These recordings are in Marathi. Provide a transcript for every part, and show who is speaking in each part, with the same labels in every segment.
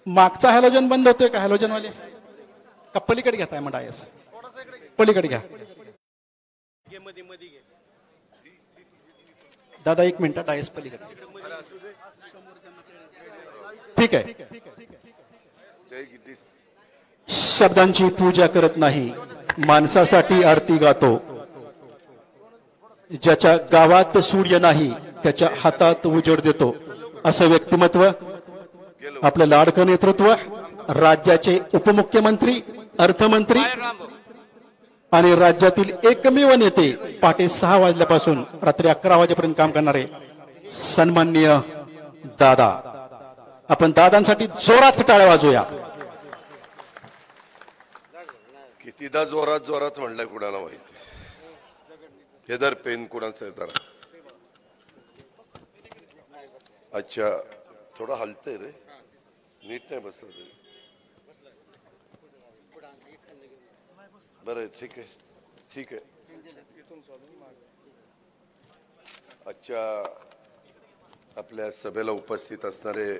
Speaker 1: मागचा हॅलोजन बंद होतोय का? हॅलोजन वाले का पलीकडे घेताय मग डायस? पलीकडे घ्या दादा, 1 मिनिट. डायस पलीकडे. ठीक आहे. शब्दांची पूजा करत नाही, माणसासाठी आरती गातो. ज्याच्या गावात सूर्य नाही त्याच्या हातात उजेड देतो. असं व्यक्तिमत्व, आपलं लाडकं नेतृत्व, राज्याचे उपमुख्यमंत्री, अर्थमंत्री आणि राज्यातील एकमेव नेते, पहाटे 6 वाजल्यापासून रात्री 11 वाजेपर्यंत काम करणारे सन्माननीय दादा. आपण दादांसाठी जोरात टाळ्या वाजवूया.
Speaker 2: कितीदा जोरात जोरात म्हणलंय कुणाला माहिती. हेदर पेन कुणाचं आहे जरा. अच्छा, थोडं हलतंय रे, नीट नाही बसलं तरी. बरं, ठीक आहे ठीक आहे. अच्छा, आपल्या सभेला उपस्थित असणारे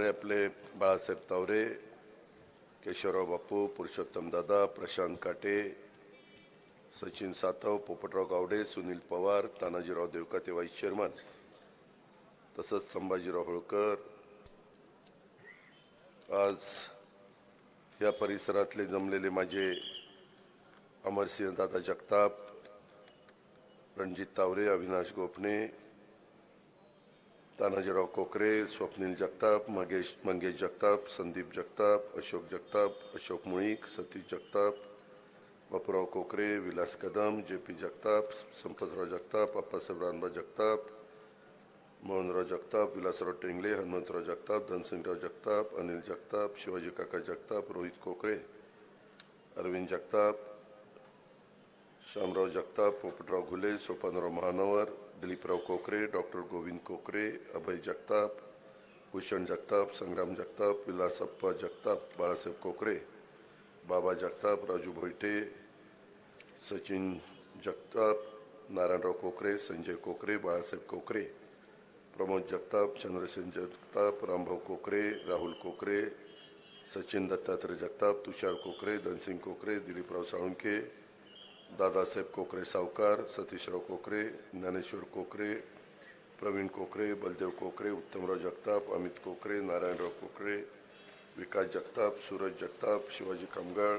Speaker 2: आपले बाळासाहेब तावरे, केशवराव बापू, पुरुषोत्तम दादा, प्रशांत काटे, सचिन सातव, पोपटराव गावडे, सुनील पवार, तानाजीराव देवकाते वाईस चेअरमन, तसंच संभाजीराव होळकर, आज या परिसरातले जमलेले माझे अमरसिंह दादा जगताप, रणजित तावरे, अविनाश गोपणे, तानाजीराव कोकरे, स्वप्नील जगताप, मंगेश जगताप, संदीप जगताप, अशोक जगताप, अशोक मुळीक, सतीश जगताप, बापूराव कोकरे, विलास कदम, JP जगताप, संपतराव जगताप, अप्पासाहेब रानबा जगताप, मोहनराव जगताप, विलासराव टेंगले, हनुमंतराव जगताप, धनसिंगराव जगताप, अनिल जगताप, शिवाजी काका जगताप, रोहित कोकरे, अरविंद जगताप, श्यामराव जगताप, पोपटराव घुले, सोपानराव महानवर, दिलीपराव कोकरे, डॉक्टर गोविंद कोकरे, अभय जगताप, भूषण जगताप, संग्राम जगताप, विलासप्पा जगताप, बाळासाहेब कोकरे, बाबा जगताप, राजू भोईटे, सचिन जगताप, नारायणराव कोकरे, संजय कोकरे, बाळासाहेब कोकरे, प्रमोद जगताप, चंद्रसेन जगताप, रामभाऊ कोकरे, राहुल कोकरे, सचिन दत्तात्रय जगताप, तुषार कोकरे, धनसिंग कोकरे, दिलीपराव साळुंखे, दादासाहेब कोकरे सावकार, सतीशराव कोकरे, ज्ञानेश्वर कोकरे, प्रवीण कोकरे, बलदेव कोकरे, उत्तमराव जगताप, अमित कोकरे, नारायणराव कोकरे, विकास जगताप, सूरज जगताप, शिवाजी कामगाळ,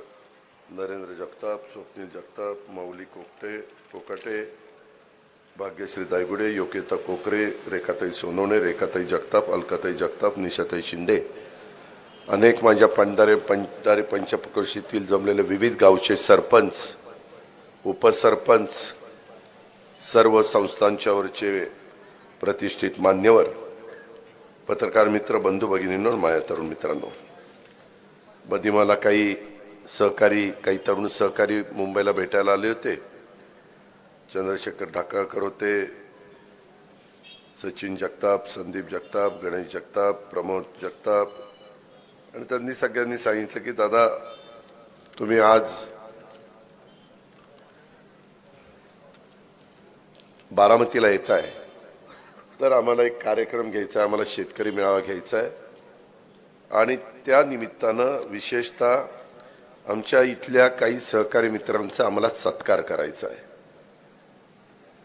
Speaker 2: नरेंद्र जगताप, स्वप्नील जगताप, माऊली कोकाटे, भाग्यश्री दायगुडे, योग्यता कोकरे, रेखाताई सोनवणे, रेखाताई जगताप, अलकाताई जगताप, निशाताई शिंदे, अनेक माझ्या पंधारे पंचक्रोशीतील जमलेले विविध गावचे सरपंच, उपसरपंच, सर्व संस्थांच्यावरचे प्रतिष्ठित मान्यवर, पत्रकार मित्र, बंधू भगिनींनो, माझ्या तरुण मित्रांनो, बदिमाला काही तरुण सहकारी मुंबईला भेटायला आले होते. चंद्रशेखर ढाकळकर होते, सचिन जगताप, संदीप जगताप, गणेश जगताप, प्रमोद जगताप, आणि त्यांनी सगळ्यांनी सांगितलं की दादा तुम्ही आज बारामतीला येत आहे तर आम्हाला एक कार्यक्रम घ्यायचा आहे, आम्हाला शेतकरी मेळावा घ्यायचा आहे आणि त्या निमित्तानं विशेषतः आमच्या इथल्या काही सहकारी मित्रांचा आम्हाला सत्कार करायचा आहे.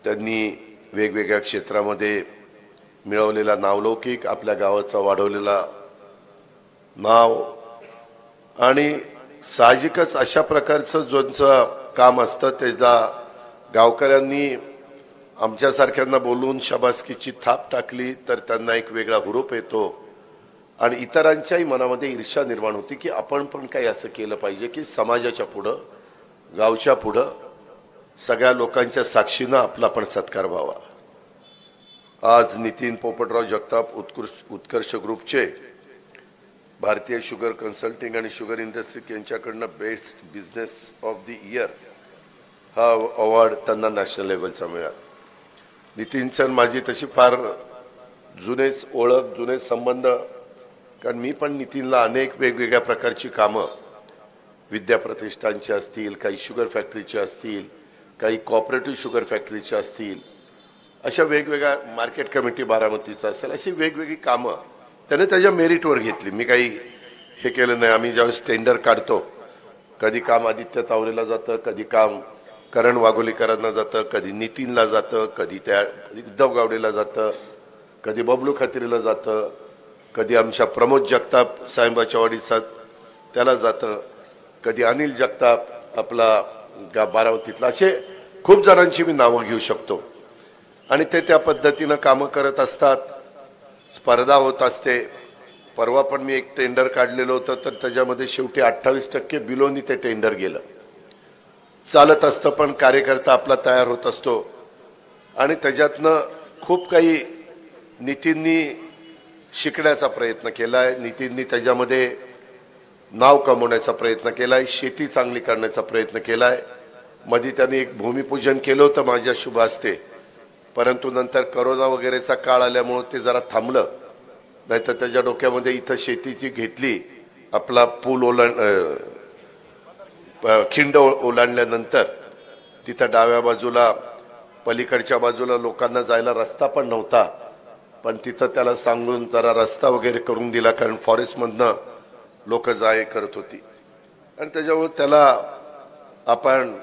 Speaker 2: त्यांनी वेगवेगळ्या क्षेत्रामध्ये मिळवलेला नावलौकिक, आपल्या गावाचा वाढवलेला नाव आणि साहजिकच अशा प्रकारचं ज्यांचं काम असतं त्याचा गावकऱ्यांनी आमच्यासारख्यांना बोलून शाबासकीची थाप टाकली तर त्यांना एक वेगळा हुरूप येतो आणि इतरांच्याही मनामध्ये ईर्ष्या निर्माण होती की आपण पण काही असं केलं पाहिजे की समाजाच्या पुढं, गावच्या पुढं, सगळ्या लोकांच्या साक्षीनं आपला पण सत्कार व्हावा. आज नितीन पोपटराव जगताप उत्कर्ष ग्रुपचे भारतीय शुगर कन्सल्टिंग आणि शुगर इंडस्ट्री यांच्याकडनं best business of the year हा अवॉर्ड त्यांना नॅशनल लेवलचा मिळाला. नितीनची माझी तशी फार जुनेच ओळख, जुने संबंध, कारण मी पण नितीनला अनेक वेगवेगळ्या प्रकारची कामं विद्याप्रतिष्ठानची असतील, काही शुगर फॅक्टरीची असतील, काही कॉपरेटिव्ह शुगर फॅक्टरीची असतील, अशा वेगवेगळ्या मार्केट कमिटी बारामतीचं असेल, अशी वेगवेगळी कामं त्याने त्याच्या मेरिटवर घेतली. मी काही हे केलं नाही. आम्ही ज्यावेळेस टेंडर काढतो, कधी काम आदित्य तावरेला जातं, कधी काम करण वाघोलीकरांना जातं, कधी नितीनला जातं, कधी उद्धव गावडेला जातं, कधी बबलू खत्रीला जातं, कधी आमच्या प्रमोद जगताप साहेबाच्या वाडीचा त्याला जातं, कधी अनिल जगताप आपला बारामतीतला, असे खूप जणांची मी नावं घेऊ शकतो. आणि ते त्या पद्धतीनं कामं करत असतात. स्पर्धा होत असते. परवा पण मी एक टेंडर काढलेलं होतं, तर त्याच्यामध्ये शेवटी 28% बिलोनी ते टेंडर गेलं. चालत असतं, पण कार्यकर्ता आपला तयार होत असतो. आणि त्याच्यातनं खूप काही नितीननी शिकण्याचा प्रयत्न केलाय. नितीननी त्याच्यामध्ये नाव कमवण्याचा प्रयत्न केलाय, शेती चांगली करण्याचा प्रयत्न केलाय. मध्ये त्यांनी एक भूमिपूजन केलं होतं माझ्या शुभ हस्ते, परंतु नंतर करोना वगैरेचा काळ आल्यामुळे ते जरा थांबलं. नाहीतर त्याच्या डोक्यामध्ये इथं शेतीची घेतली. आपला पूल खिंड ओलांडल्यानंतर तिथं डाव्या बाजूला, पलीकडच्या बाजूला लोकांना जायला रस्ता पण नव्हता, पण तिथं त्याला सांगून जरा रस्ता वगैरे करून दिला, कारण फॉरेस्टमधनं लोक जाय करत होती. आणि त्याच्यामुळे त्याला आपण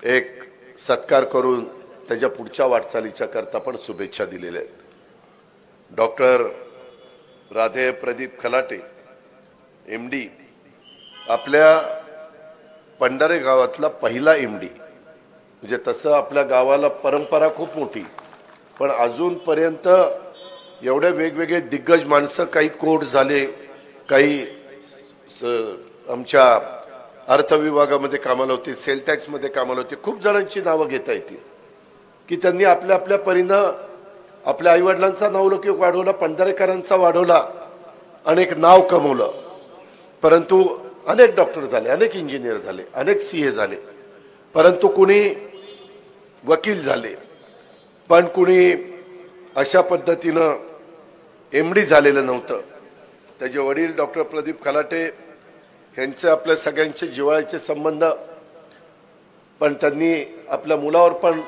Speaker 2: एक सत्कार करून त्याच्या पुढच्या वाटचालीच्या करता पण शुभेच्छा दिलेल्या आहेत. डॉक्टर राधे प्रदीप खलाटे MD, आपल्या पंढरे गावातला पहिला MD. म्हणजे तसं आपल्या गावाला परंपरा खूप मोठी, पण अजूनपर्यंत एवढे वेगवेगळे दिग्गज माणसं, काही कोर्ट झाले, काही आमच्या अर्थ विभागामध्ये कामाला होते, सेल टॅक्समध्ये कामाला होते, खूप जणांची नावं घेता येतील की त्यांनी आपल्या आपल्या परीनं आपल्या आईवडिलांचा नावलौकिक वाढवला, पंढरेकरांचा वाढवला, अनेक नाव कमवलं. परंतु अनेक डॉक्टर झाले, अनेक इंजिनियर झाले, अनेक CA झाले, परंतु कुणी वकील झाले, पण कुणी अशा पद्धतीनं MD झालेलं नव्हतं. त्याचे वडील डॉक्टर प्रदीप खलाटे यांचे आपल्या सगळ्यांचे जिव्हाळ्याचे संबंध, पण त्यांनी आपल्या मुलावर पण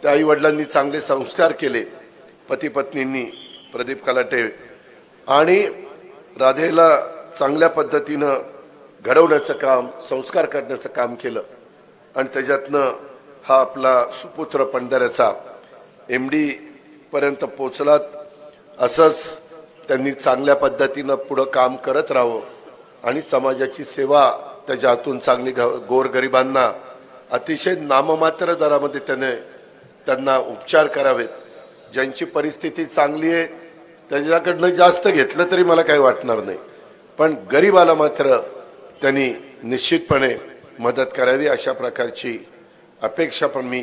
Speaker 2: त्या आई वडिलांनी चांगले संस्कार केले, पती पत्नींनी प्रदीप खलाटे, आणि राधेला चांगल्या पद्धतीनं घडवण्याचं काम, संस्कार करण्याचं काम केलं. आणि त्याच्यातनं हा आपला सुपुत्र पंढऱ्याचा MD पर्यंत पोचलात. असंच त्यांनी चांगल्या पद्धतीनं पुढं काम करत राहावं आणि समाजाची सेवा त्याच्या हातून चांगली, गोरगरिबांना अतिशय नाममात्र दरामध्ये त्यांना उपचार करावेत. ज्यांची परिस्थिती चांगली आहे त्याच्याकडनं जास्त घेतलं तरी मला काही वाटणार नाही, पण गरीबाला मात्र त्यांनी निश्चितपणे मदत करावी, अशा प्रकारची अपेक्षा पण मी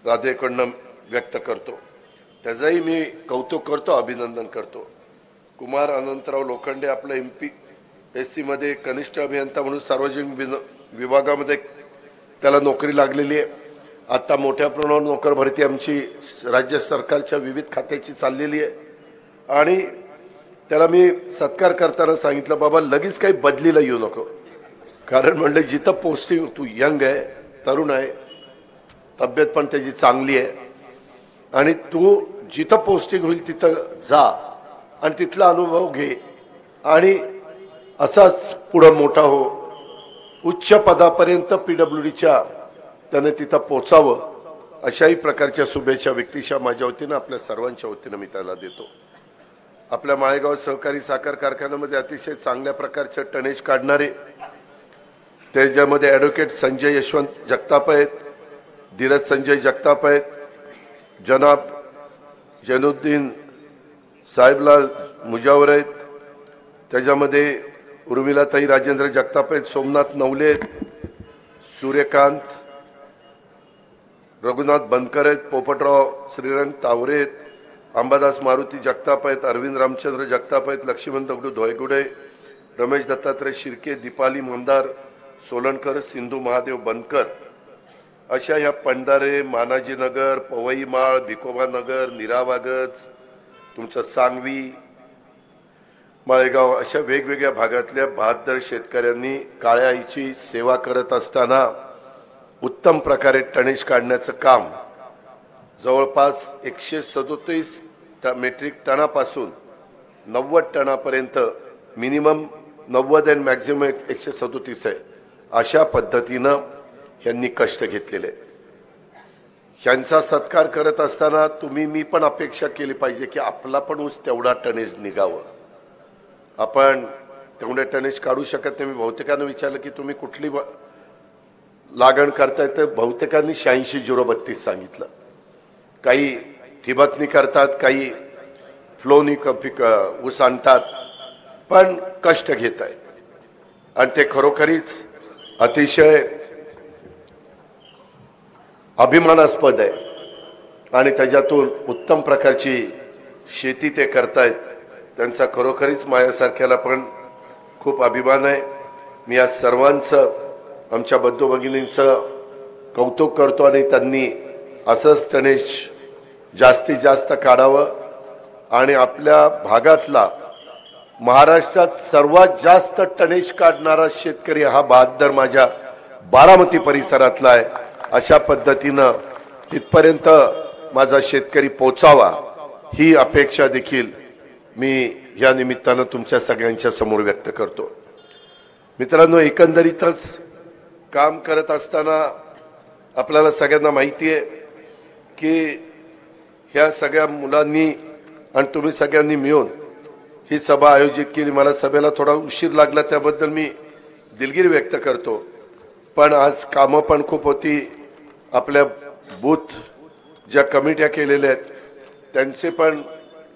Speaker 2: राधेकडनं व्यक्त करतो. त्याचंही मी कौतुक करतो, अभिनंदन करतो. कुमार अनंतराव लोखंडे आपलं MPSC मध्ये कनिष्ठ अभियंता म्हणून सार्वजनिक विभागामध्ये त्याला नोकरी लागलेली आहे. आता मोठ्या प्रमाणावर नोकर भरती आमची राज्य सरकारच्या विविध खात्याची चाललेली आहे. आणि त्याला मी सत्कार करताना सांगितलं, बाबा लगेच काही बदलीला येऊ नको, कारण म्हणलं जिथं पोस्टिंग, तू यंग आहे, तरुण आहे, तब्येत पण त्याची चांगली आहे, आणि तू जिथं पोस्टिंग होईल तिथं जा आणि तिथला अनुभव घे आणि असाच पुढं मोठा हो, उच्च पदापर्यंत PWDच्या त्याने तिथं पोचावं, अशाही प्रकारच्या शुभेच्छा व्यक्तिशा माझ्या वतीनं आपल्या सर्वांच्या वतीनं मी त्याला देतो. आपल्या माळेगाव सहकारी साखर कारखान्यामध्ये अतिशय चांगल्या प्रकारचं टनेज काढणारे, त्याच्यामध्ये ॲडव्होकेट संजय यशवंत जगताप आहेत, धीरज संजय जगताप आहेत, जनाब जैनुद्दीन साहेबलाल मुजावर आहेत, त्याच्यामध्ये उर्मिलाताई राजेंद्र जगताप आहेत, सोमनाथ नवले आहेत, सूर्यकांत रघुनाथ बनकर आहेत, पोपटराव श्रीरंग तावरे आहेत, अंबादास मारुती जगताप आहेत, अरविंद रामचंद्र जगताप आहेत, लक्ष्मण दगडू धोयगुडे, रमेश दत्तात्रय शिर्के, दीपाली मंदार सोलनकर, सिंधू महादेव बनकर, अशा ह्या पंढारे, मानाजीनगर, पवईमाळ, भिकोबा नगर, निरावागज, तुमचं सांगवी, माळेगाव अशा वेगवेगळ्या भागातल्या 72 शेतकऱ्यांनी काळ्या आईची सेवा करत असताना उत्तम प्रकारे टनेज काढण्याचं काम जवळपास 137 मेट्रिक टनापासून 90 टनापर्यंत मिनिमम 90 आणि मॅक्झिमम 137 आहे अशा पद्धतीनं यांनी कष्ट घेतलेले. यांचा सत्कार करत असताना तुम्ही मी पण अपेक्षा केली पाहिजे की आपला पण ऊस तेवढा टनेज निघावं. आपण तेवढे टनेज काढू शकत नाही. मी बहुतेकांना विचारलं की तुम्ही कुठली लागण करताय, तर बहुतेकांनी 86-032 सांगितलं. काही ठिबकनी करतात, काही फ्लोनी ऊस आणतात, पण कष्ट घेत आहेत आणि ते खरोखरीच अतिशय अभिमानास्पद आहे आणि त्याच्यातून उत्तम प्रकारची शेती ते करतायत. त्यांचा खरोखरीच माझ्यासारख्याला पण खूप अभिमान आहे. मी या सर्वांचं, आमच्या बंधू भगिनींचं कौतुक करतो आणि त्यांनी असंच टनेज जास्तीत जास्त काढावं आणि आपल्या भागातला महाराष्ट्रात सर्वात जास्त टनेज काढणारा शेतकरी हा 72 माझ्या बारामती परिसरातला आहे. अशा पद्धतीनं तिथपर्यंत माझा शेतकरी पोचावा ही अपेक्षा देखील मी या निमित्तानं तुमच्या सगळ्यांच्या समोर व्यक्त करतो. मित्रांनो, एकंदरीतच काम करत असताना आपल्याला सगळ्यांना माहिती आहे की ह्या सगळ्या मुलांनी आणि तुम्ही सगळ्यांनी मिळून ही सभा आयोजित केली. मला सभेला थोडा उशीर लागला, त्याबद्दल मी दिलगिरी व्यक्त करतो. पण आज कामं पण खूप होती. आपल्या बूथ ज्या कमिट्या केलेल्या आहेत त्यांचे पण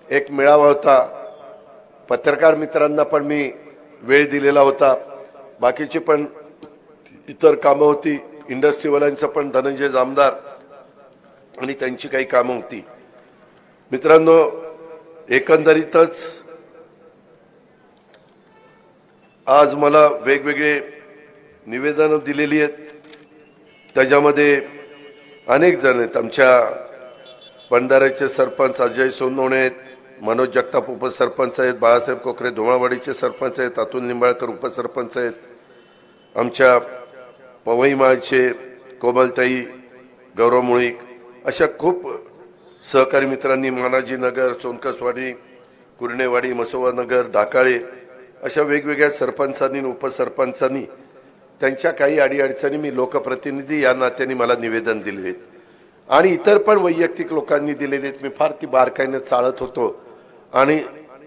Speaker 2: एक मेळावा होता. पत्रकार मित्रांना पण मी वेळ दिलेला होता. बाकीची पण इतर कामं होती. इंडस्ट्रीवाल्यांचं पण धनंजय जामदार आणि त्यांची काही कामं होती. मित्रांनो, एकंदरीतच आज मला वेगवेगळे निवेदनं दिलेली आहेत. त्याच्यामध्ये अनेक जण आहेत. आमच्या पंढाऱ्याचे सरपंच अजय सोनवणे आहेत, मनोज जगताप उपसरपंच आहेत, बाळासाहेब कोकरे धुमाळवाडीचे सरपंच आहेत, अतुल निंबाळकर उपसरपंच आहेत, आमच्या पवईमाळचे कोमलताई, गौरव मुळीक, अशा खूप सहकारी मित्रांनी मानाजीनगर, सोनकसवाडी, कुर्णेवाडी, मसोवा नगर, ढाकाळे अशा वेगवेगळ्या सरपंचांनी उपसरपंचांनी त्यांच्या काही अडीअडचणी मी लोकप्रतिनिधी या नात्याने मला निवेदन दिले आहेत आणि इतर पण वैयक्तिक लोकांनी दिलेले आहेत. मी फार ती बारकाईने चालत होतो आणि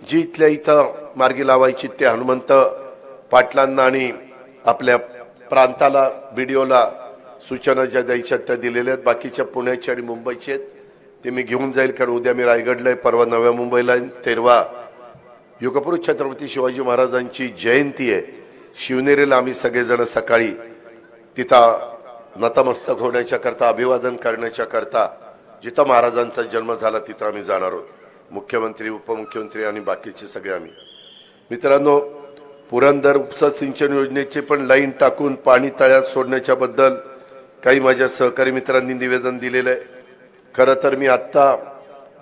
Speaker 2: जी इथल्या इथं मार्गी लावायची ते हनुमंत पाटलांना आणि आपल्या प्रांताला व्हिडिओला सूचना ज्या द्यायच्या त्या दिलेल्या आहेत. बाकीच्या पुण्याच्या आणि मुंबईचे आहेत ते मी घेऊन जाईल, कारण उद्या मी रायगडला आहे, परवा नव्या मुंबईला आहे, 13 युगपुरुष छत्रपती शिवाजी महाराजांची जयंती आहे. शिवनेरीला आम्ही सगळेजण सकाळी तिथं नतमस्तक होण्याच्या करता, अभिवादन करण्याच्या करता, जिथं महाराजांचा जन्म झाला तिथं आम्ही जाणार आहोत. मुख्यमंत्री, उपमुख्यमंत्री आणि बाकीचे सगळे आम्ही. मित्रांनो, पुरंदर उपसा सिंचन योजनेचे पण लाईन टाकून पाणी तळ्यात सोडण्याच्या बद्दल काही माझ्या सहकारी मित्रांनी निवेदन दिलेलं आहे. खरं तर मी आत्ता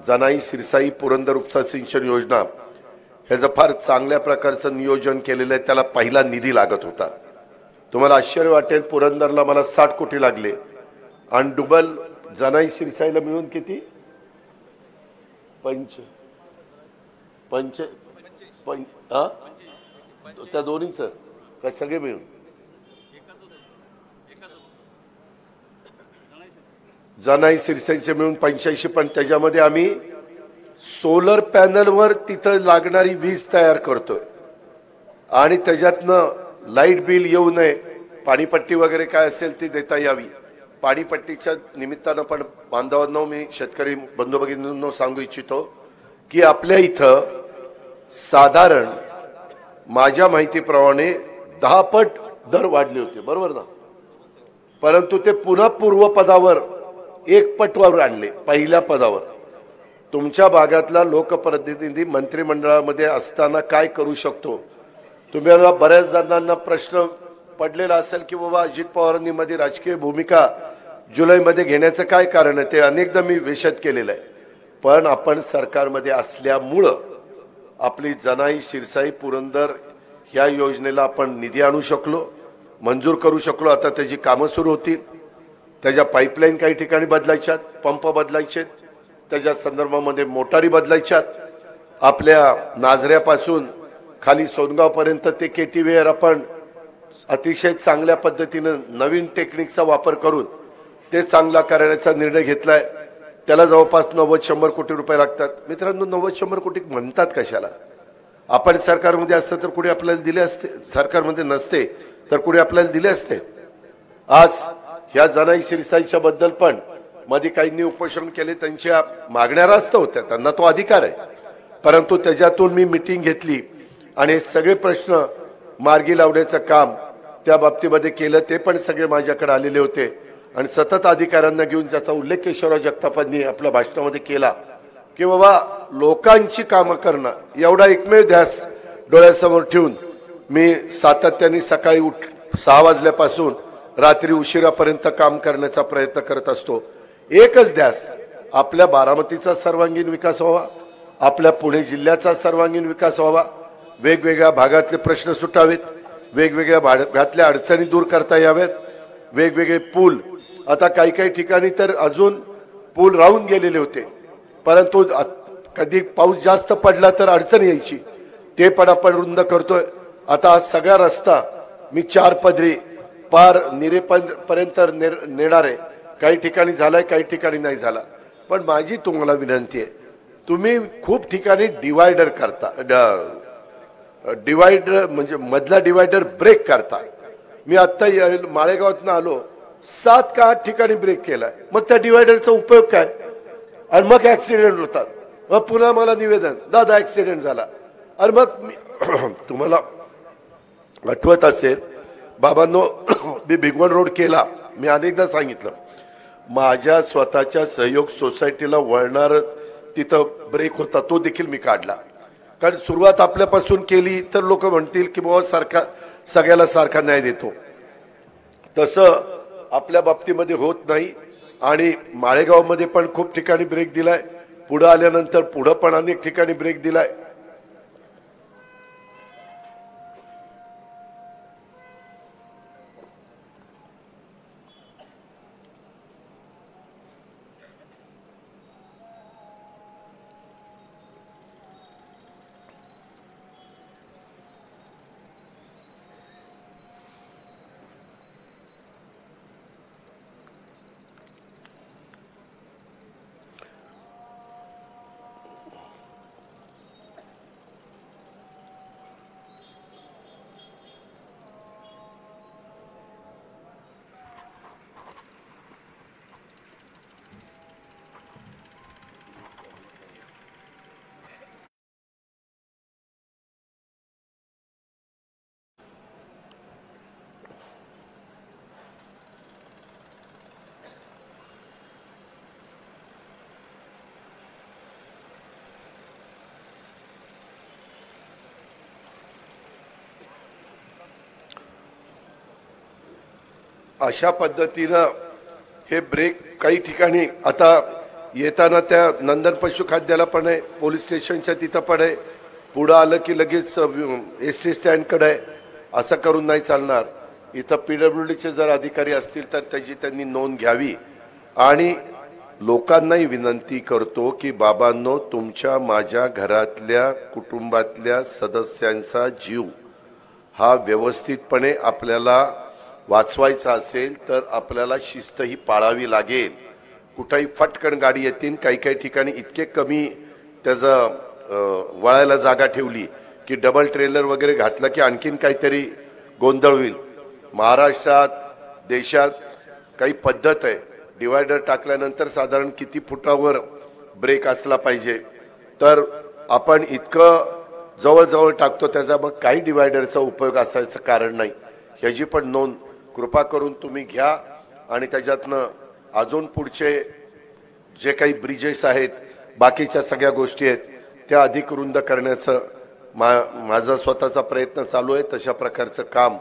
Speaker 2: जनाई सिरसाई पुरंदर उपसा सिंचन योजना ह्याचं फार चांगल्या प्रकारचं नियोजन केलेलं आहे. त्याला पहिला निधी लागत होता. तुम्हाला आश्चर्य वाटेल, पुरंदरला मला 60 कोटी लागले आणि डुबल जनाई सिरसाईला मिळून किती त्या दोन्हीचं का सगळे मिळून जनाई सिरसाईचे मिळून 85. पण त्याच्यामध्ये आम्ही सोलर पॅनलवर तिथं लागणारी वीज तयार करतोय आणि त्याच्यातनं लाईट बिल येऊ नये, पाणीपट्टी वगैरे काय असेल ती देता यावी. पाणीपट्टीच्या निमित्तानं पण बांधवांना मी शेतकरी बंधू भगिनींना सांगू इच्छितो की आपल्या इथं साधारण माझ्या माहितीप्रमाणे 10 पट दर वाढले होते, बरोबर ना, परंतु ते पुन्हा पूर्वपदावर 1 पटवर आणले. पहिल्या पदावर तुमच्या भागातला लोकप्रतिनिधी मंत्रिमंडळामध्ये असताना काय करू शकतो. तुम्हाला बऱ्याच जणांना प्रश्न पडलेला असेल की बाबा अजित पवारांनी मध्ये राजकीय भूमिका
Speaker 3: जुलैमध्ये घेण्याचं काय कारण आहे ते अनेकदा मी विशद केलेलं आहे. पण आपण सरकारमध्ये असल्यामुळं आपली जनाई, शिरसाई, पुरंदर ह्या योजनेला आपण निधी आणू शकलो, मंजूर करू शकलो. आता त्याची कामं सुरू होतील. त्याच्या पाईपलाईन काही ठिकाणी बदलायच्यात, पंप बदलायचेत, त्याच्या संदर्भामध्ये मोटारी बदलायच्यात. आपल्या नाझऱ्यापासून खाली सोनगावपर्यंत ते केटीवेअर आपण अतिशय चांगल्या पद्धतीनं नवीन टेक्निकचा वापर करून ते चांगला करण्याचा निर्णय घेतलाय. त्याला जवळपास 90-100 कोटी रुपये लागतात. मित्रांनो, 90-100 कोटी म्हणतात कशाला? आपण सरकारमध्ये असतं तर कुणी आपल्याला दिले असते, सरकारमध्ये नसते तर कुणी आपल्याला दिले असते. आज ह्या जनाई शिरसाईच्या बद्दल पण मध्ये काहींनी उपोषण केले, त्यांच्या मागण्या रास्त होत्या, त्यांना तो अधिकार आहे. परंतु त्याच्यातून मी मीटिंग घेतली आणि सगळे प्रश्न मार्गी लावण्याचं काम त्या बाबतीमध्ये केलं. ते पण सगळे माझ्याकडे आलेले होते आणि सतत अधिकाऱ्यांना घेऊन ज्याचा उल्लेख केशवराव जगतापांनी आपल्या भाषणामध्ये केला की बाबा लोकांची कामं करणं, एवढा एकमेव ध्यास डोळ्यासमोर ठेवून मी सातत्याने सकाळी 6 वाजल्यापासून रात्री उशिरापर्यंत काम करण्याचा प्रयत्न करत असतो. एकच ध्यास, आपल्या बारामतीचा सर्वांगीण विकास व्हावा, आपल्या पुणे जिल्ह्याचा सर्वांगीण विकास व्हावा, वेगवेगळ्या भागातले प्रश्न सुटावेत, वेगवेगळ्या भागातल्या अडचणी दूर करता याव्यात, वेगवेगळे पूल. आता काही काही ठिकाणी तर अजून पूल राहून गेलेले होते, परंतु कधी पाऊस जास्त पडला तर अडचण यायची, ते पण आपण रुंद करतोय. आता सगळा रस्ता मी 4 पदरी पार निरेपर्यंत नेणार आहे. काही ठिकाणी झालाय, काही ठिकाणी नाही झाला. पण माझी तुम्हाला विनंती आहे, तुम्ही खूप ठिकाणी डिवायडर करता, डिवायडर म्हणजे मधला डिवायडर ब्रेक करता. मी आता माळेगावातून आलो, 7 का 8 ठिकाणी ब्रेक केलाय. मग त्या डिवायडरचा उपयोग काय? आणि मग ऍक्सिडेंट होतात. मग पुन्हा मला निवेदन, दादा ऍक्सिडेंट झाला. आणि मग मी तुम्हाला आठवत असेल बाबांनो, मी भिगवण रोड केला. मी अनेकदा सांगितलं, माझ्या स्वतःच्या सहयोग सोसायटीला वळणार तिथं ब्रेक होता, तो देखील मी काढला. कारण सुरुवात आपल्यापासून केली तर लोक म्हणतील की बाबा सारखा सगळ्याला सारखा न्याय देतो. तसं आपल्या बाबतीमध्ये होत नाही. आणि माळेगावमध्ये पण खूप ठिकाणी ब्रेक दिलाय, पुढे आल्यानंतर पुढे पण अनेक ठिकाणी ब्रेक दिलाय. अशा पद्धतीनं हे ब्रेक काही ठिकाणी आता येताना त्या नंदन पशुखाद्याला पण आहे, पोलीस स्टेशनच्या तिथं पण आहे, पुढं आलं की लगेच एसटी स्टँडकडे आहे. असं करून नाही चालणार. इथं PWDचे जर अधिकारी असतील तर त्याची त्यांनी नोंद घ्यावी. आणि लोकांनाही विनंती करतो की बाबांनो, तुमच्या माझ्या घरातल्या कुटुंबातल्या सदस्यांचा जीव हा व्यवस्थितपणे आपल्याला वाचवायचा असेल तर आपल्याला शिस्त ही पाळावी लागेल. कुठेही फटकन गाडी येतील. काही काही ठिकाणी इतके कमी त्याचं वळायला जागा ठेवली की डबल ट्रेलर वगैरे घातलं की आणखीन काहीतरी गोंधळ होईल. महाराष्ट्रात देशात काही पद्धत आहे. डिवायडर टाकल्यानंतर साधारण किती फुटावर ब्रेक असला पाहिजे, तर आपण इतकं जवळजवळ टाकतो, त्याचा मग काही डिवायडरचा उपयोग असायचं कारण नाही. ह्याची पण नोंद कृपा करून तुम्ही घ्या. आणि त्याच्यातनं अजून पुढचे जे काही ब्रिजेस आहेत, बाकीच्या सगळ्या गोष्टी आहेत, त्या अधिक रुंद करण्याचं माझा स्वतःचा प्रयत्न चालू आहे. तशा प्रकारचं काम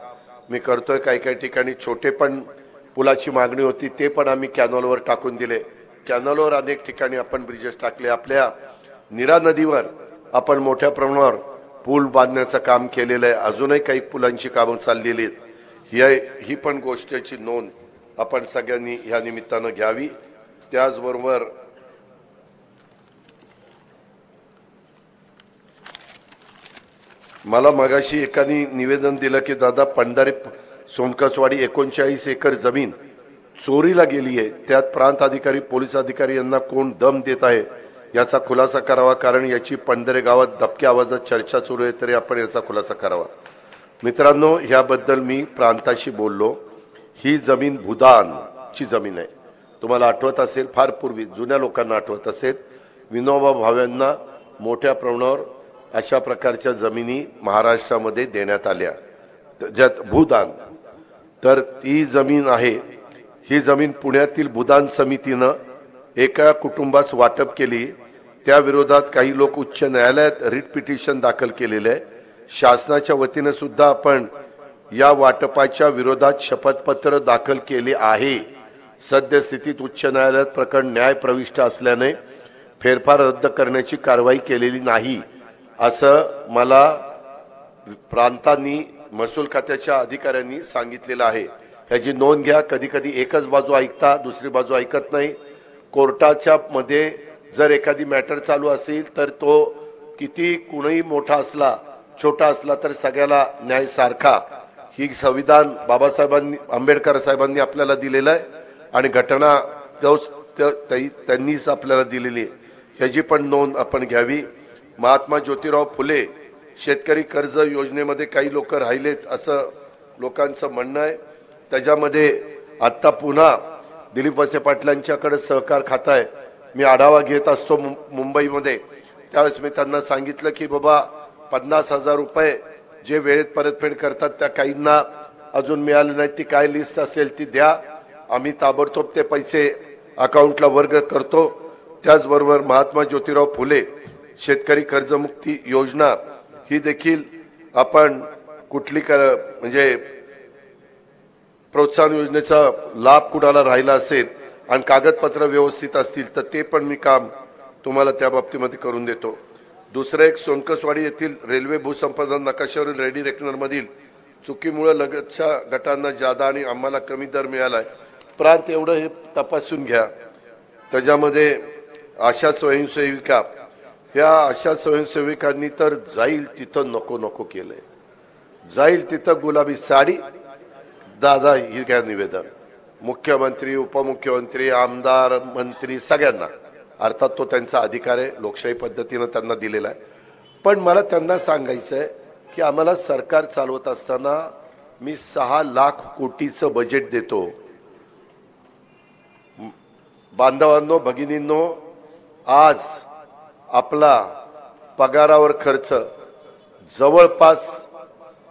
Speaker 3: मी करतोय. काही काही ठिकाणी छोटे पण पुलाची मागणी होती ते पण आम्ही कॅनॉलवर टाकून दिले. कॅनॉलवर अनेक ठिकाणी आपण ब्रिजेस टाकले. आपल्या नीरा नदीवर आपण मोठ्या प्रमाणावर पूल बांधण्याचं काम केलेलं आहे. अजूनही काही पुलांची कामं चाललेली आहेत. ही पण गोष्टीची नोंद आपण सगळ्यांनी ह्या निमित्तानं घ्यावी. त्याचबरोबर मला मगाशी एकाने निवेदन दिलं की दादा पंढारे सोनकसवाडी 39 एकर जमीन चोरीला गेली आहे. त्यात प्रांत अधिकारी पोलीस अधिकारी यांना कोण दम देत आहे याचा खुलासा करावा, कारण याची पंढरे गावात दबक्या आवाजात चर्चा सुरू आहे, तरी आपण याचा खुलासा करावा. मित्रांनो, याबद्दल मी प्रांताशी बोललो. ही जमीन भूदानची जमीन आहे. तुम्हाला आठवत असेल, फार पूर्वी जुन्या लोकांना आठवत असेल, विनोबा भावेंना मोठ्या प्रमाणावर अशा प्रकारच्या जमिनी महाराष्ट्रामध्ये देण्यात आल्या, ज्यात भूदान. तर ती जमीन आहे. ही जमीन पुण्यातील भूदान समितीनं एका कुटुंबास वाटप केली. त्या विरोधात काही लोक उच्च न्यायालयात रिट पिटिशन दाखल केलेले आहे. शासनाच्या वतीने सुद्धा आपण या वाटपाच्या विरोधात शपथपत्र दाखल केले आहे. सद्यस्थितीत उच्च न्यायालयात प्रकरण न्याय प्रविष्ट असल्याने फेरफार रद्द करण्याची कारवाई केलेली नाही, असं मला प्रांतांनी महसूल खात्याच्या अधिकाऱ्यांनी सांगितलेलं आहे. ह्याची नोंद घ्या. कधी कधी एकच बाजू ऐकता, दुसरी बाजू ऐकत नाही. कोर्टाच्या मध्ये जर एखादी मॅटर चालू असेल तर तो किती कुणीही मोठा असला छोटा असला तर सगळ्याला न्याय सारखा. ही संविधान बाबासाहेबांनी आंबेडकर साहेबांनी आपल्याला दिलेलं आहे आणि घटना त्यांनीच आपल्याला दिलेली आहे. ह्याची पण नोंद आपण घ्यावी. महात्मा ज्योतिराव फुले शेतकरी कर्ज योजनेमध्ये काही लोक राहिलेत असं लोकांचं म्हणणं आहे. त्याच्यामध्ये आता पुन्हा दिलीप वळसे पाटलांच्याकडे सहकार खातं आहे. मी आढावा घेत असतो मुंबईमध्ये. त्यावेळेस मी त्यांना सांगितलं की बाबा 50,000 रुपये जे वेळेत परतफेड करतात त्या काहींना अजून मिळाले नाहीत, ती काय लिस्ट असेल ती द्या, आम्ही ताबडतोब ते पैसे अकाउंटला वर्ग करतो. त्याचबरोबर महात्मा ज्योतिराव फुले शेतकरी कर्जमुक्ती योजना ही देखील आपण कुठली म्हणजे प्रोत्साहन योजनेचा लाभ कुणाला राहिला असेल आणि कागदपत्र व्यवस्थित असतील तर ते पण मी काम तुम्हाला त्या बाबतीमध्ये करून देतो. दुसरं एक, सोनकसवाडी येथील रेल्वे भूसंपादन नकाशावरील रेडी रेकनर मधील चुकीमुळे लगतच्या गटांना जादा आणि आम्हाला कमी दर मिळालाय. प्रांत एवढं हे तपासून घ्या. त्याच्यामध्ये आशा स्वयंसेविका, ह्या आशा स्वयंसेविकांनी तर जाईल तिथं नको नको केलंय. जाईल तिथं गुलाबी साडी. दादा, ही घ्या निवेदन. मुख्यमंत्री, उपमुख्यमंत्री, आमदार, मंत्री सगळ्यांना, अर्थात तो त्यांचा अधिकार आहे, लोकशाही पद्धतीनं त्यांना दिलेला आहे. पण मला त्यांना सांगायचं आहे की आम्हाला सरकार चालवत असताना मी 6 लाख कोटीचं बजेट देतो. बांधवांनो, भगिनींनो, आज आपला पगारावर खर्च जवळपास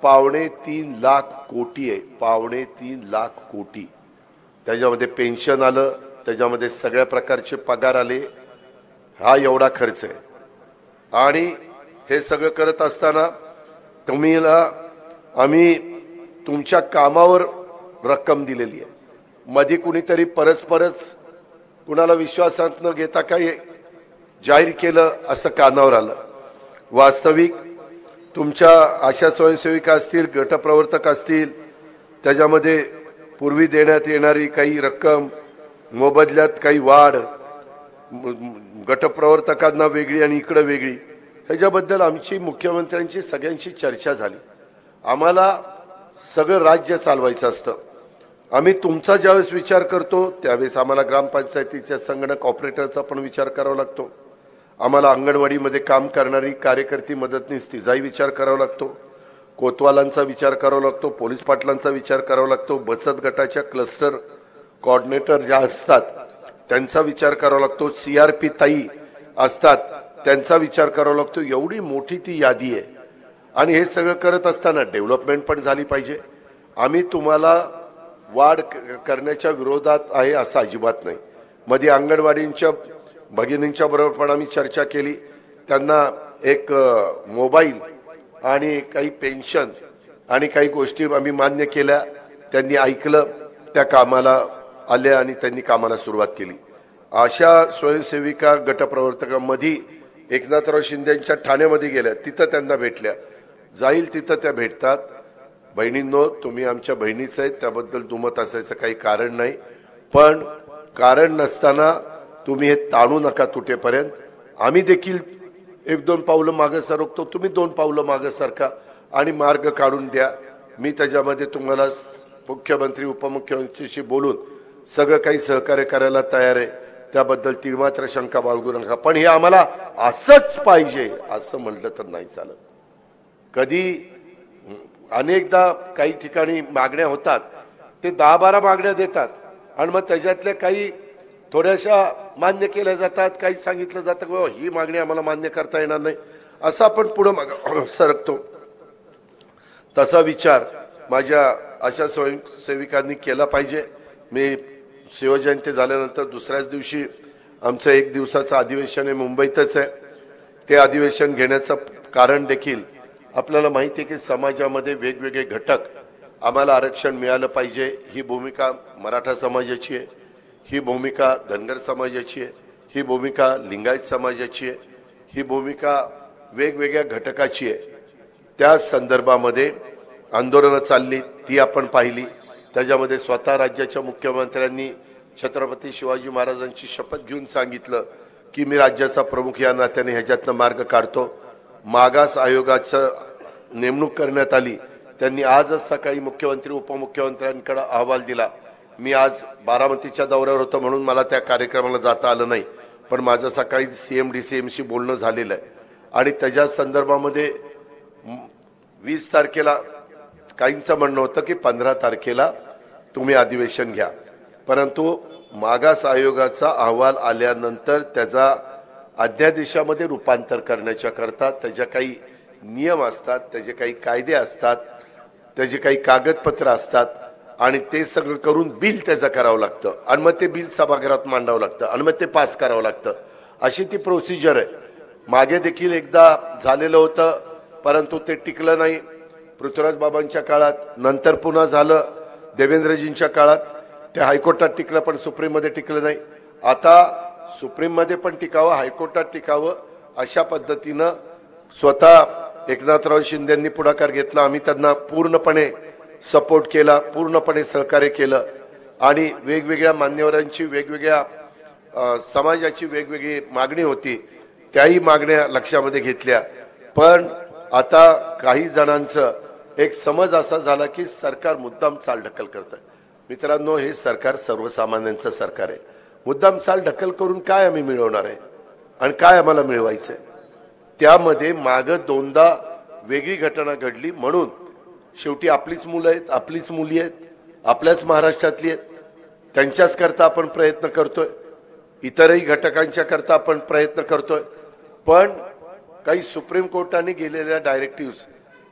Speaker 3: 2.25 लाख कोटी आहे. 2.25 लाख कोटी. त्याच्यामध्ये पेन्शन आलं, त्याच्यामध्ये सगळ्या प्रकारचे पगार आले, हा एवढा खर्च आहे. आणि हे सगळं करत असताना आम्ही तुमच्या कामावर रक्कम दिलेली आहे. मध्ये कुणीतरी परस्परच कुणाला विश्वासात न घेता काही जाहीर केलं असं कानावर आलं. वास्तविक तुमच्या आशा स्वयंसेविका असतील, गटप्रवर्तक असतील, त्याच्यामध्ये पूर्वी देण्यात येणारी काही रक्कम, मोबदल्यात काही वाढ, गटप्रवर्तकांना वेगळी आणि इकडे वेगळी, ह्याच्याबद्दल आमची मुख्यमंत्र्यांची सगळ्यांशी चर्चा झाली. आम्हाला सगळं राज्य चालवायचं असतं. आम्ही तुमचा ज्यावेळेस विचार करतो त्यावेळेस आम्हाला ग्रामपंचायतीच्या संगणक ऑपरेटरचा पण विचार करावा लागतो. आम्हाला अंगणवाडीमध्ये काम करणारी कार्यकर्ती मदतनीस तिचाही विचार करावा लागतो. कोतवालांचा विचार करावा लागतो. पोलीस पाटलांचा विचार करावा लागतो. बचत गटाच्या क्लस्टर कोऑर्डिनेटर ज्या असतात त्यांचा विचार करावा लागतो. CRP ताई असतात त्यांचा विचार करावा लागतो. एवढी मोठी ती यादी आहे. आणि हे सगळं करत असताना डेव्हलपमेंट पण झाली पाहिजे. आम्ही तुम्हाला वाढ करण्याच्या विरोधात आहे असं अजिबात नाही. मध्ये अंगणवाडींच्या भगिनींच्या बरोबर पण आम्ही चर्चा केली. त्यांना एक मोबाईल आणि काही पेन्शन आणि काही गोष्टी आम्ही मान्य केल्या. त्यांनी ऐकलं त्या कामाला आल्या आणि त्यांनी कामाला सुरुवात केली. अशा स्वयंसेविका गटप्रवर्तकांमध्ये एकनाथराव शिंदेच्या ठाण्यामध्ये गेल्या, तिथं त्यांना भेटल्या, जाईल तिथं त्या भेटतात. बहिणींनो, तुम्ही आमच्या बहिणीच आहेत, त्याबद्दल दुमत असायचं काही कारण नाही, पण कारण नसताना तुम्ही हे ताणू नका तुटेपर्यंत. आम्ही देखील 1-2 पावलं मागे सरकतो, तुम्ही 2 पावलं मागे सरका आणि मार्ग काढून द्या. मी त्याच्यामध्ये तुम्हाला मुख्यमंत्री उपमुख्यमंत्र्यांशी बोलून सगळं काही सहकार्य करायला तयार आहे, त्याबद्दल तीळमात्र शंका बाळगू नका. पण हे आम्हाला असंच पाहिजे असं म्हटलं तर नाही चालत. कधी अनेकदा काही ठिकाणी मागण्या होतात, ते 10-12 मागण्या देतात आणि मग त्याच्यातल्या काही थोड्याशा मान्य केल्या जातात, काही सांगितलं जातं की ही मागणी आम्हाला मान्य करता येणार नाही, असं आपण पुढे माग सरकतो. तसा विचार माझ्या अशा स्वयंसेविकांनी केला पाहिजे. मी शिवजयंती झाल्यानंतर दुसऱ्याच दिवशी आमचं 1 दिवसाचं अधिवेशन आहे, मुंबईतच आहे. ते अधिवेशन घेण्याचं कारण देखील आपल्याला माहिती आहे की समाजामध्ये वेगवेगळे घटक, आम्हाला आरक्षण मिळालं पाहिजे ही भूमिका मराठा समाजाची आहे, ही भूमिका धनगर समाजाची आहे, ही भूमिका लिंगायत समाजाची आहे, ही भूमिका वेगवेगळ्या घटकाची आहे. त्या संदर्भामध्ये आंदोलनं चालली, ती आपण पाहिली. त्याच्यामध्ये स्वतः राज्याच्या मुख्यमंत्र्यांनी छत्रपती शिवाजी महाराजांची शपथ घेऊन सांगितलं की मी राज्याचा प्रमुख या नात्याने ह्याच्यातनं मार्ग काढतो. मागास आयोगाचं नेमणूक करण्यात आली, त्यांनी आजच सकाळी मुख्यमंत्री उपमुख्यमंत्र्यांकडे अहवाल दिला. मी आज बारामतीच्या दौऱ्यावर होतो म्हणून मला त्या कार्यक्रमाला जाता आलं नाही, पण माझं सकाळी CM-DCMशी बोलणं झालेलं आहे आणि त्याच्या संदर्भामध्ये 20 तारखेला काहींचं म्हणणं होतं की 15 तारखेला तुम्ही अधिवेशन घ्या, परंतु मागास आयोगाचा अहवाल आल्यानंतर त्याचा अध्यादेशामध्ये रूपांतर करण्याच्या करता त्याच्या काही नियम असतात, त्याचे काही कायदे असतात, त्याचे काही कागदपत्र असतात आणि ते सगळं करून बिल त्याचं करावं लागतं आणि मग ते बिल सभागृहात मांडावं लागतं आणि मग ते पास करावं लागतं. अशी ती प्रोसिजर आहे. मागे देखील एकदा झालेलं होतं, परंतु ते टिकलं नाही. पृथ्वीराज बाबांच्या काळात, नंतर पुन्हा झालं देवेंद्रजींच्या काळात. ते हायकोर्टात टिकलं पण सुप्रीममध्ये टिकलं नाही. आता सुप्रीममध्ये पण टिकावं, हायकोर्टात टिकावं, अशा पद्धतीनं स्वतः एकनाथराव शिंदेंनी पुढाकार घेतला. आम्ही त्यांना पूर्णपणे सपोर्ट केला, पूर्णपणे सहकार्य केलं आणि वेगवेगळ्या मान्यवरांची, वेगवेगळ्या समाजाची वेगवेगळी मागणी होती, त्याही मागण्या लक्षामध्ये घेतल्या. पण आता काही जणांचं एक समज असा झाला की सरकार मुद्दाम चालढकल करतं. मित्रांनो, हे सरकार सर्वसामान्यांचं सरकार आहे. मुद्दाम चालढकल करून काय आम्ही मिळवणार आहे आणि काय आम्हाला मिळवायचंय? त्यामध्ये मागं 2दा वेगळी घटना घडली, म्हणून शेवटी आपलीच मुलं आहेत, आपलीच मुली आहेत, आपल्याच महाराष्ट्रातली आहेत, त्यांच्याच करता आपण प्रयत्न करतोय, इतरही घटकांच्या करता आपण प्रयत्न करतोय. पण काही सुप्रीम कोर्टाने गेलेल्या डायरेक्टिव्ह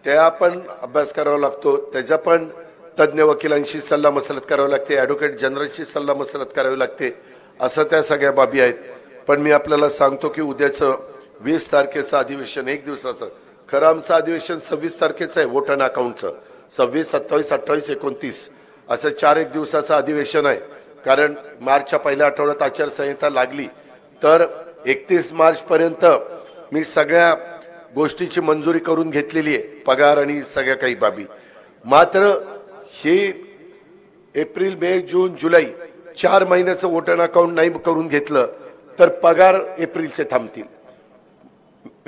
Speaker 3: त्या पण अभ्यास करावा लागतो, त्याचा पण तज्ज्ञ वकिलांशी सल्लामसलत करावी लागते, ॲडव्होकेट जनरलशी सल्लामसलत करावी लागते, असं त्या सगळ्या बाबी आहेत. पण मी आपल्याला सांगतो की उद्याचं 20 तारखेचं अधिवेशन 1 दिवसाचं, खरं आमचं अधिवेशन 26 तारखेचं आहे, वोट अँड अकाउंटचं. 26, 27, 28, 29 असं 4 दिवसाचं अधिवेशन आहे. कारण मार्चच्या पहिल्या आठवड्यात आचारसंहिता लागली तर 31 मार्चपर्यंत मी सगळ्या गोष्टीची मंजुरी करून घेतलेली आहे, पगार आणि सगळ्या काही बाबी. मात्र हे एप्रिल, मे, जून, जुलै 4 महिन्याचं वोट अँड अकाउंट नाही करून घेतलं तर पगार एप्रिलचे थांबतील,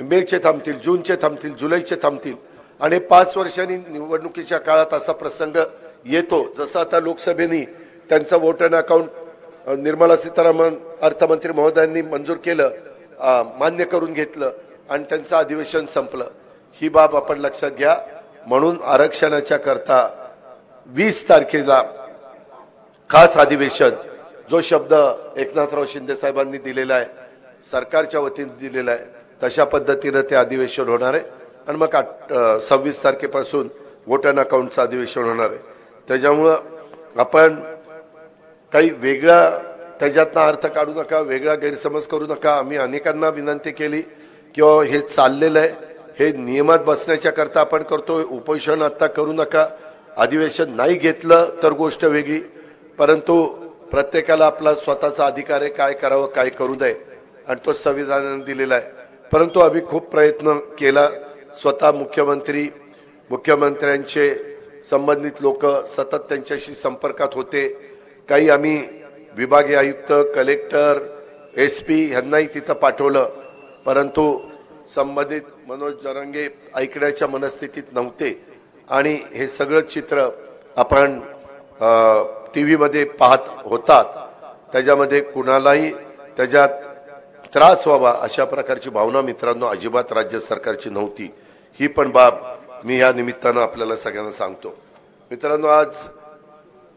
Speaker 3: मेचे थांबतील, जूनचे थांबतील, जुलैचे थांबतील आणि 5 वर्षांनी निवडणुकीच्या काळात असा प्रसंग येतो. जसं आता लोकसभेने त्यांचं vote and account Nirmala Sitharaman अर्थमंत्री महोदयांनी मंजूर केलं, मान्य करून घेतलं आणि त्यांचं अधिवेशन संपलं. ही बाब आपण लक्षात घ्या. म्हणून आरक्षणाच्या करता 20 तारखेला खास अधिवेशन, जो शब्द एकनाथराव शिंदे साहेबांनी दिलेला आहे, सरकारच्या वतीने दिलेला आहे, तशा पद्धतीनं ते अधिवेशन होणार आहे आणि मग 26 तारखेपासून वोट अँड अकाउंटचं अधिवेशन होणार आहे. त्याच्यामुळं आपण काही वेगळा त्याच्यातनं अर्थ काढू नका, वेगळा गैरसमज करू नका. आम्ही अनेकांना विनंती केली किंवा हे चाललेलं आहे, हे नियमात बसण्याच्या करता आपण करतोय, उपोषण आता करू नका. अधिवेशन नाही घेतलं तर गोष्ट वेगळी, परंतु प्रत्येकाला आपला स्वतःचा अधिकार आहे, काय करावं काय करू नये, आणि तो संविधानाने दिलेला आहे. परंतु आम्ही खूप प्रयत्न केला. स्वतः मुख्यमंत्र्यांचे संबंधित लोक सतत त्यांच्याशी संपर्कात होते. काही आम्ही विभागीय आयुक्त, कलेक्टर, SP यांनाही तिथं पाठवलं, परंतु संबंधित मनोज जरांगे ऐकण्याच्या मनस्थितीत नव्हते. आणि हे सगळं चित्र आपण TV मध्ये पाहत होतात. त्याच्यामध्ये कुणालाही त्याच्यात त्रास व्हावा अशा प्रकारची भावना मित्रांनो अजिबात राज्य सरकारची नव्हती. ही पण बाब मी या निमित्तानं आपल्याला सगळ्यांना सांगतो. मित्रांनो, आज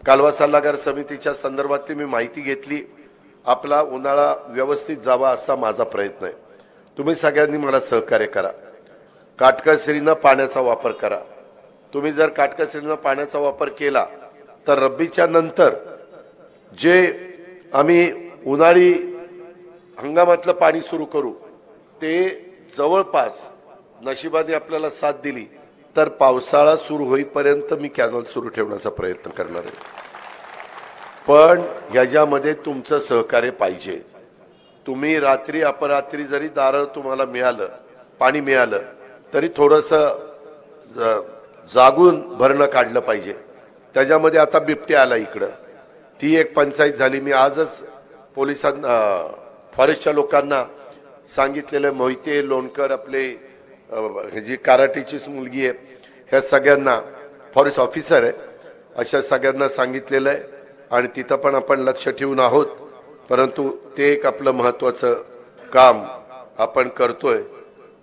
Speaker 3: कालवा सल्लागार समितीच्या संदर्भातली मी माहिती घेतली. आपला उन्हाळा व्यवस्थित जावा असा माझा प्रयत्न आहे. तुम्ही सगळ्यांनी मला सहकार्य करा. काटकसरीनं पाण्याचा वापर करा. तुम्ही जर काटकसरीनं पाण्याचा वापर केला तर रब्बीच्या नंतर जे आम्ही उन्हाळी हंगामातलं पाणी सुरू करू ते जवळपास नशिबाने आपल्याला साथ दिली तर पावसाळा सुरू होईपर्यंत मी कॅनॉल सुरू ठेवण्याचा प्रयत्न करणार आहे. पण याच्यामध्ये तुमचं सहकार्य पाहिजे. तुम्ही रात्री अपरात्री जरी दारं तुम्हाला मिळालं, पाणी मिळालं, तरी थोडंसं जागून भरणं काढलं पाहिजे. त्याच्यामध्ये आता बिबट्या आला इकडं, ती एक पंचायत झाली. मी आजच पोलिसांना, फॉरेस्टच्या लोकांना सांगितलेलं, मोहिते, लोणकर, आपले जी कराटेची मुलगी आहे, ह्या सगळ्यांना, फॉरेस्ट ऑफिसर आहे, अशा सगळ्यांना सांगितलेलं आहे. आणि तिथं पण आपण लक्ष ठेवून आहोत. परंतु ते एक आपलं महत्वाचं काम आपण करतोय.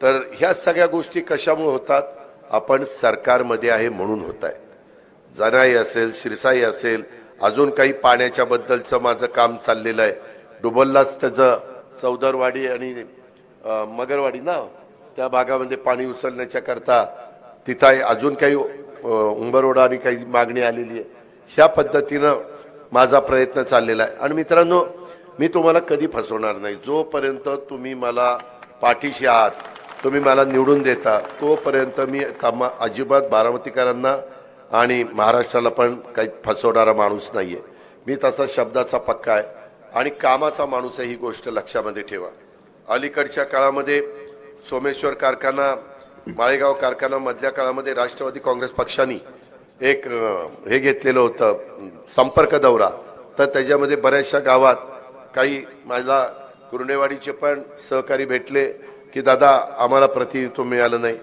Speaker 3: तर ह्या सगळ्या गोष्टी कशामुळे होतात? आपण सरकारमध्ये आहे म्हणून होत आहे. जनाई असेल, शिरसाई असेल, अजून काही पाण्याच्या बद्दलचं माझं काम चाललेलं आहे. डुबललाच त्याचं चौदरवाडी आणि मगरवाडी ना, त्या भागामध्ये पाणी उचलण्याच्या करता तिथं अजून काही उंबरवडा आणि काही मागणी आलेली आहे. ह्या पद्धतीनं माझा प्रयत्न चाललेला आहे. आणि मित्रांनो, मी तुम्हाला कधी फसवणार नाही. जोपर्यंत तुम्ही मला पाठीशी आहात, तुम्ही मला निवडून देता, तोपर्यंत मी अजिबात बारामतीकरांना आणि महाराष्ट्राला पण काही फसवणारा माणूस नाहीये. मी तसा शब्दाचा पक्का आहे आणि कामाचा माणूस आहे. ही गोष्ट लक्षामध्ये ठेवा. अलीकडच्या काळामध्ये सोमेश्वर कारखाना, माळेगाव कारखाना मधल्या काळामध्ये राष्ट्रवादी काँग्रेस पक्षाने एक हे घेतलेलं होतं, संपर्क दौरा. तर त्याच्यामध्ये बऱ्याचशा गावात काही माझ्या कुर्णेवाडीचे पण सहकारी भेटले की दादा आम्हाला प्रतिनिधित्व मिळालं नाही.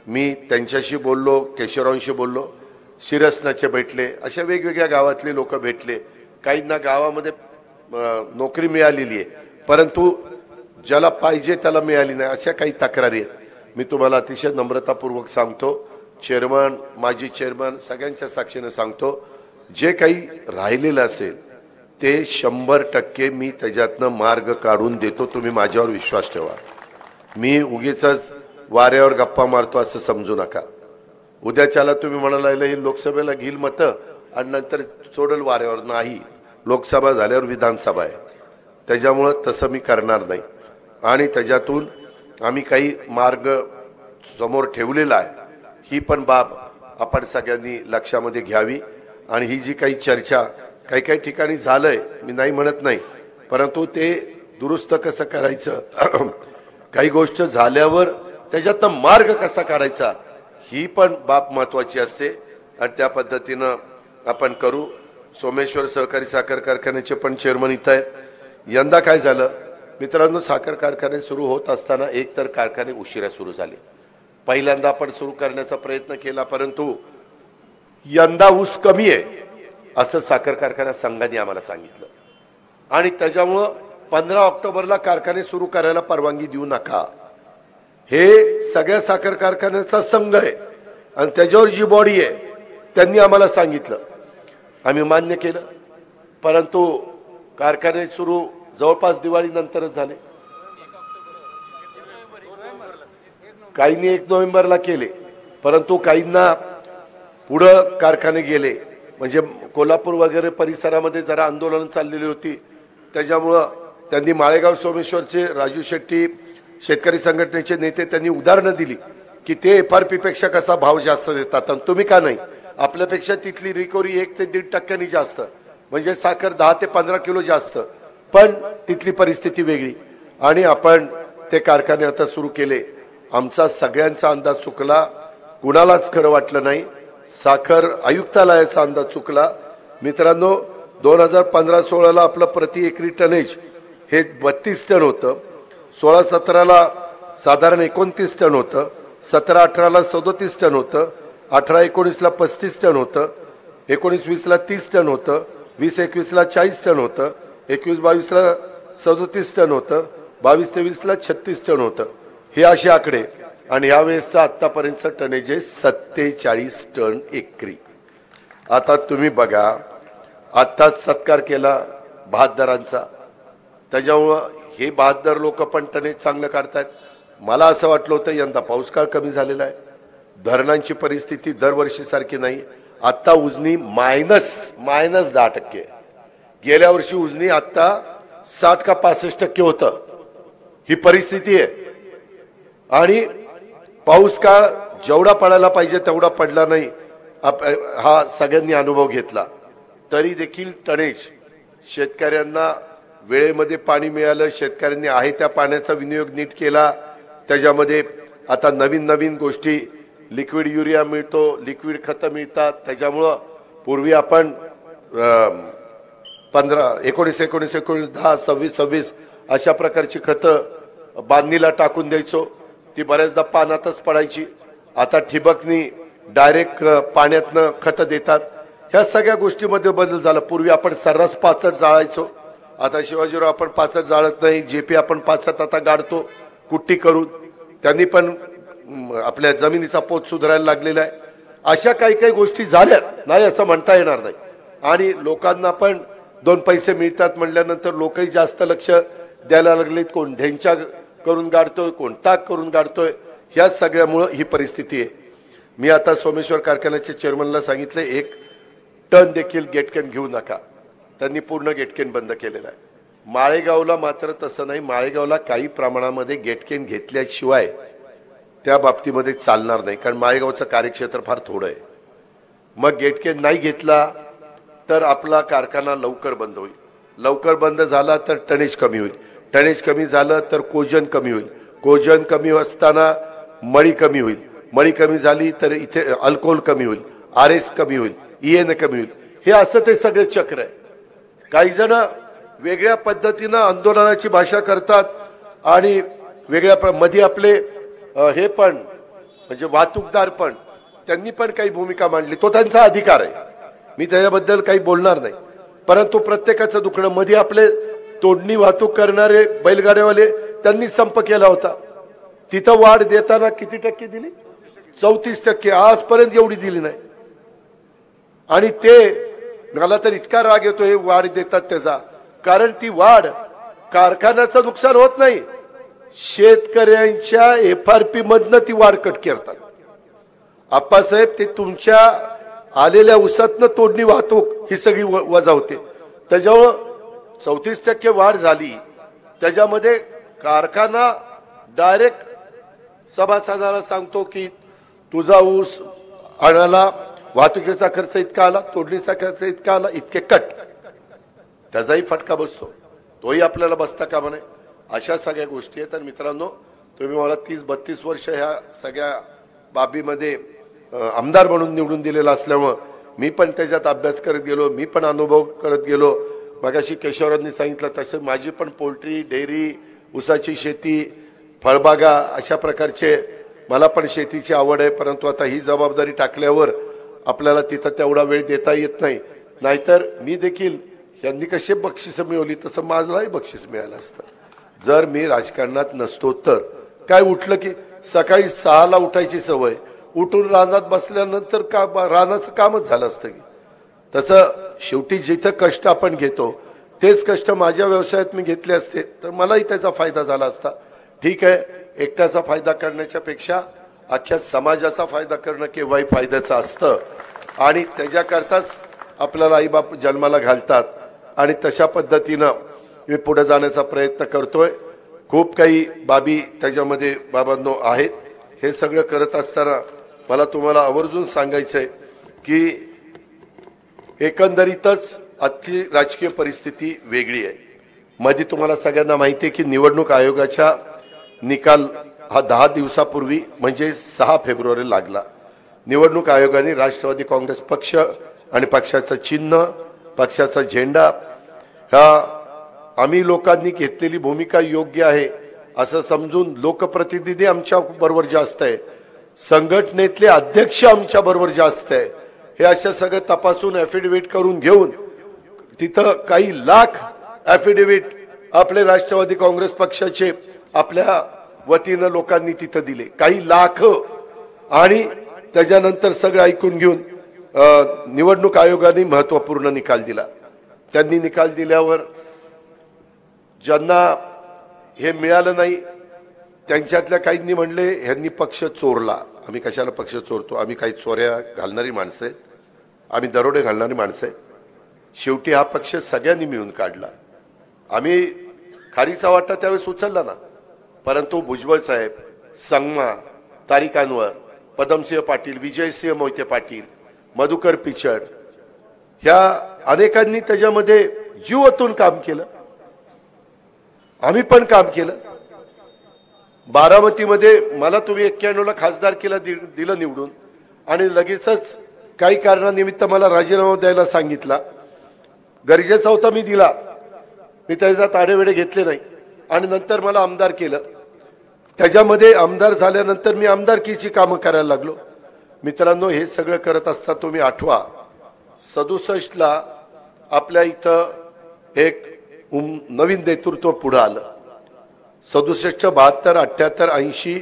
Speaker 3: मी त्यांच्याशी बोललो, केशवरावांशी बोललो, शिरसनाचे भेटले, अशा वेगवेगळ्या गावातले लोक भेटले. काहींना गावामध्ये नोकरी मिळालेली आहे परंतु ज्याला पाहिजे त्याला मिळाली नाही, अशा काही तक्रारी आहेत. मी तुम्हाला अतिशय नम्रतापूर्वक सांगतो, चेअरमन, माजी चेअरमन सगळ्यांच्या साक्षीनं सांगतो, जे काही राहिलेलं असेल ते 100% मी त्याच्यातनं मार्ग काढून देतो. तुम्ही माझ्यावर विश्वास ठेवा. मी उगीच वाऱ्यावर गप्पा मारतो असं समजू नका. उद्याच्याला तुम्ही म्हणाला हे लोकसभेला घेईल मतं आणि नंतर सोडल वाऱ्यावर. नाही, लोकसभा झाल्यावर विधानसभा आहे, त्याच्यामुळं तसं मी करणार नाही. आणि त्याच्यातून आम्ही काही मार्ग समोर ठेवलेला आहे. ही पण बाब आपण सगळ्यांनी लक्षामध्ये घ्यावी. आणि ही जी काही चर्चा काही काही ठिकाणी झालंय, मी नाही म्हणत नाही, परंतु ते दुरुस्त कसं करायचं, काही गोष्ट झाल्यावर त्याच्यातनं मार्ग कसा काढायचा, ही पण बाब महत्वाची असते. आणि त्या पद्धतीनं आपण करू. सोमेश्वर सहकारी साखर कारखान्याचे पण चेअरमन इथं आहेत. यंदा काय झालं मित्रांनो, साखर कारखाने सुरू होत असताना एक तर कारखाने उशिरा सुरू झाले. पहिल्यांदा आपण सुरू करण्याचा प्रयत्न केला, परंतु यंदा ऊस कमी आहे असं साखर कारखाना संघाने आम्हाला सांगितलं. आणि त्याच्यामुळं 15 ऑक्टोबरला कारखाने सुरू करायला परवानगी देऊ नका. हे सगळ्या साखर कारखान्याचा संघ आहे आणि त्याच्यावर जी बॉडी आहे त्यांनी आम्हाला सांगितलं. आम्ही मान्य केलं, परंतु कारखाने सुरू जवळपास दिवाळी नंतरच झाले. काहींनी 1 नोव्हेंबरला केले, परंतु काहींना पुढं कारखाने गेले. म्हणजे कोल्हापूर वगैरे परिसरामध्ये जरा आंदोलन चाललेली होती, त्याच्यामुळं त्यांनी माळेगाव सोमेश्वरचे राजू शेट्टी शेतकरी संघटनेचे नेते त्यांनी उदाहरणं दिली की ते FRP पेक्षा कसा भाव जास्त देतात आणि तुम्ही का नाही. आपल्यापेक्षा तिथली रिकव्हरी 1 ते 1.5% जास्त. म्हणजे साखर 10 ते 15 किलो जास्त, पण तिथली परिस्थिती वेगळी आणि आपण ते कारखाने आता सुरू केले. आमचा सगळ्यांचा अंदाज चुकला, कुणालाच खरं वाटलं नाही. साखर आयुक्तालयाचा अंदाज चुकला. मित्रांनो, 2015-16 ला आपलं प्रति एकरी टनेज हे 32 टन होतं, 16-17 साधारण 29 टन होतं, 17-18 37 टन होतं, 18-19 35 टन होतं, 19-20 30 टन होतं, 20-21 40 टन होतं, 21-22 37 टन होतं, 22-23 36 टन होतं. हे असे आकडे. आणि यावेळेसचा आतापर्यंत टनेज आहे 47 टन एकरी. आता तुम्ही बघा, आत्ताच सत्कार केला बहादरांचा, त्याच्यामुळं हे बहादर लोक पण टनेज चांगलं काढतायत. मला असं वाटलं होतं यंदा पाऊस काळ कमी झालेला आहे, धरणांची परिस्थिती दरवर्षी सारखी नाही. आता उजनी -10%. गेल्या वर्षी उजनी आता 60 का 65% होतं. ही परिस्थिती आहे. आणि पाऊस काळ जेवढा पडायला पाहिजे तेवढा पडला नाही, हा सगळ्यांनी अनुभव घेतला. तरी देखील टनेज, शेतकऱ्यांना वेळेमध्ये पाणी मिळालं, शेतकऱ्यांनी आहे त्या पाण्याचा विनियोग नीट केला. त्याच्यामध्ये आता नवीन गोष्टी, लिक्विड युरिया मिळतो, लिक्विड खतं मिळतात. त्याच्यामुळं पूर्वी आपण 19 10 26 अशा प्रकारची खतं बांधणीला टाकून द्यायचो. ती बऱ्याचदा पाण्यातच पडायची. आता ठिबकनी डायरेक्ट पाण्यातनं खतं देतात. ह्या सगळ्या गोष्टीमध्ये बदल झाला. पूर्वी आपण सर्रास पाचट जाळायचो, आता शिवाजीराव आपण पाचट जाळत नाही. जेपी आपण पाचट आता गाडतो कुट्टी करून. त्यांनी पण आपल्या जमिनीचा पोत सुधारायला लागलेला आहे. अशा काही गोष्टी झाल्या नाही असं म्हणता येणार नाही. आणि लोकांना पण 2 पैसे मिळतात म्हटल्यानंतर लोकही जास्त लक्ष द्यायला लागलेत. कोण ढेंचा करून गाडतोय, कोण ताक करून गाडतोय. ह्या सगळ्यामुळं ही परिस्थिती आहे. मी आता सोमेश्वर कारखान्याच्या चेअरमनला सांगितले 1 टन देखील गेटकेन घेऊ नका. त्यांनी पूर्ण गेटकेन बंद केलेला आहे. माळेगावला मात्र तसं नाही. माळेगावला काही प्रमाणामध्ये गेटकेन घेतल्याशिवाय त्या बाबतीमध्ये चालणार नाही, कारण माळेगावचं कार्यक्षेत्र फार थोडं आहे. मग गेटकेन नाही घेतला तर आपला कारखाना लवकर बंद होईल. लवकर बंद झाला तर टनेज कमी होईल. टनेज कमी झालं तर कोजन कमी होईल. कोजन कमी असताना मळी कमी होईल. मळी कमी झाली तर इथे अल्कोहोल कमी होईल, RS कमी होईल, EN कमी होईल. हे असं ते सगळे चक्र आहे. काही जण वेगळ्या पद्धतीनं आंदोलनाची भाषा करतात आणि वेगळ्या मध्ये आपले हे पण म्हणजे वाहतूकदार पण त्यांनी पण काही भूमिका मांडली. तो त्यांचा अधिकार आहे, मी त्याच्याबद्दल काही बोलणार नाही. परंतु प्रत्येकाचं दुखणं, मध्ये आपले तोडणी वाहतूक करणारे बैलगाड्यावाले त्यांनी संप केला होता. तिथं वाढ देताना किती टक्के दिली? 34%. आजपर्यंत एवढी दिली नाही. आणि ते मला तर इतका राग येतो हे वाढ देतात त्याचा, कारण ती वाढ कारखान्याचं नुकसान होत नाही, शेतकऱ्यांच्या FRP मधनं ती वाढ कट करतात. आप्पासाहेब, ते तुमच्या आलेल्या उसातनं तोडणी वाहतूक ही सगळी वजा होते. त्याच्यामुळं 34% वाढ झाली. त्याच्यामध्ये कारखाना डायरेक्ट सभासदाला सांगतो की तुझा ऊस आणायला वाहतुकीचा खर्च इतका आला, तोडणीचा खर्च इतका आला, इतके कट. त्याचाही फटका बसतो, तोही आपल्याला बसता कामा नये. अशा सगळ्या गोष्टी आहेत. तर मित्रांनो, तुम्ही मला 30-32 वर्ष ह्या सगळ्या बाबीमध्ये आमदार म्हणून निवडून दिलेला असल्यामुळं मी पण त्याच्यात अभ्यास करत गेलो, मी पण अनुभव करत गेलो. मगाशी केशवरावांनी सांगितलं तसं माझी पण पोल्ट्री, डेअरी, ऊसाची शेती, फळबागा अशा प्रकारचे मला पण शेतीची आवड आहे. परंतु आता ही जबाबदारी टाकल्यावर आपल्याला तिथं तेवढा वेळ देता येत नाही. नाहीतर मी देखील यांनी कसे बक्षीस मिळवली तसं माझलाही बक्षीस मिळालं असतं जर मी राजकारणात नसतो तर. काय उठलं की सकाळी 6ला उठायची सवय, उठून रानात बसल्यानंतर का रानाचं कामच झालं असतं की. तसं शेवटी जिथं कष्ट आपण घेतो तेच कष्ट माझ्या व्यवसायात मी घेतले असते तर मलाही त्याचा फायदा झाला असता. ठीक आहे, एकट्याचा फायदा करण्याच्या पेक्षा अख्ख्या समाजाचा फायदा करणं केव्हाही फायद्याचं असतं. आणि त्याच्याकरताच आपल्याला आईबाप जन्माला घालतात आणि तशा पद्धतीनं मी पुढे जाण्याचा प्रयत्न करतोय. खूप काही बाबी त्याच्यामध्ये बाबांनो आहेत. हे सगळं करत असताना मला तुम्हाला आवर्जून सांगायचंय की एकंदरीतच आजची राजकीय परिस्थिती वेगळी आहे. मध्ये तुम्हाला सगळ्यांना माहिती आहे की निवडणूक आयोगाचा निकाल हा 10 दिवसापूर्वी म्हणजे 6 फेब्रुवारी लागला. निवडणूक आयोगाने राष्ट्रवादी काँग्रेस पक्ष आणि पक्षाचं चिन्ह, पक्षाचा झेंडा ह्या आम्ही लोकांनी घेतलेली भूमिका योग्य आहे असं समजून लोकप्रतिनिधी आमच्या बरोबर जास्त आहे, संघटनेतले अध्यक्ष आमच्या बरोबर जास्त आहे, हे अशा सगळं तपासून ॲफिडेव्हिट करून घेऊन तिथं काही लाख ॲफिडेव्हिट आपले राष्ट्रवादी काँग्रेस पक्षाचे आपल्या वतीनं लोकांनी तिथं दिले, काही लाख. आणि त्याच्यानंतर सगळं ऐकून घेऊन निवडणूक आयोगाने महत्त्वपूर्ण निकाल दिला. त्यांनी निकाल दिल्यावर ज्यांना हे मिळालं नाही त्यांच्यातल्या काहींनी म्हणले ह्यांनी पक्ष चोरला. आम्ही कशाला पक्ष चोरतो? आम्ही काही चोऱ्या घालणारी माणसं आहेत, आम्ही दरोडे घालणारी माणसं आहेत. शेवटी हा पक्ष सगळ्यांनी मिळून काढला. आम्ही खारीचा वाटा त्यावेळेस उचलला ना, परंतु भुजबळ साहेब, संगमा, तारिक अनवर, पदमसिंह पाटील, विजयसिंह मोहिते पाटील, मधुकर पिचड ह्या अनेकांनी त्याच्यामध्ये जीव ओतून काम केलं. आम्ही पण काम केलं. बारामतीमध्ये मला तुम्ही 91ला खासदार केला दिलं निवडून आणि लगेचच काही कारणानिमित्त मला राजीनामा द्यायला सांगितला. गरजेचा होता, मी दिला. मी त्याचा ताडेवेडे घेतले नाही आणि नंतर मला आमदार केलं. त्याच्यामध्ये आमदार झाल्यानंतर मी आमदारकीची कामं करायला लागलो. मित्रांनो, हे सगळं करत असता तुम्ही आठवा 67ला आपल्या इथं एक नवीन नेतृत्व पुढे आलं. 67, 72, 78, 80,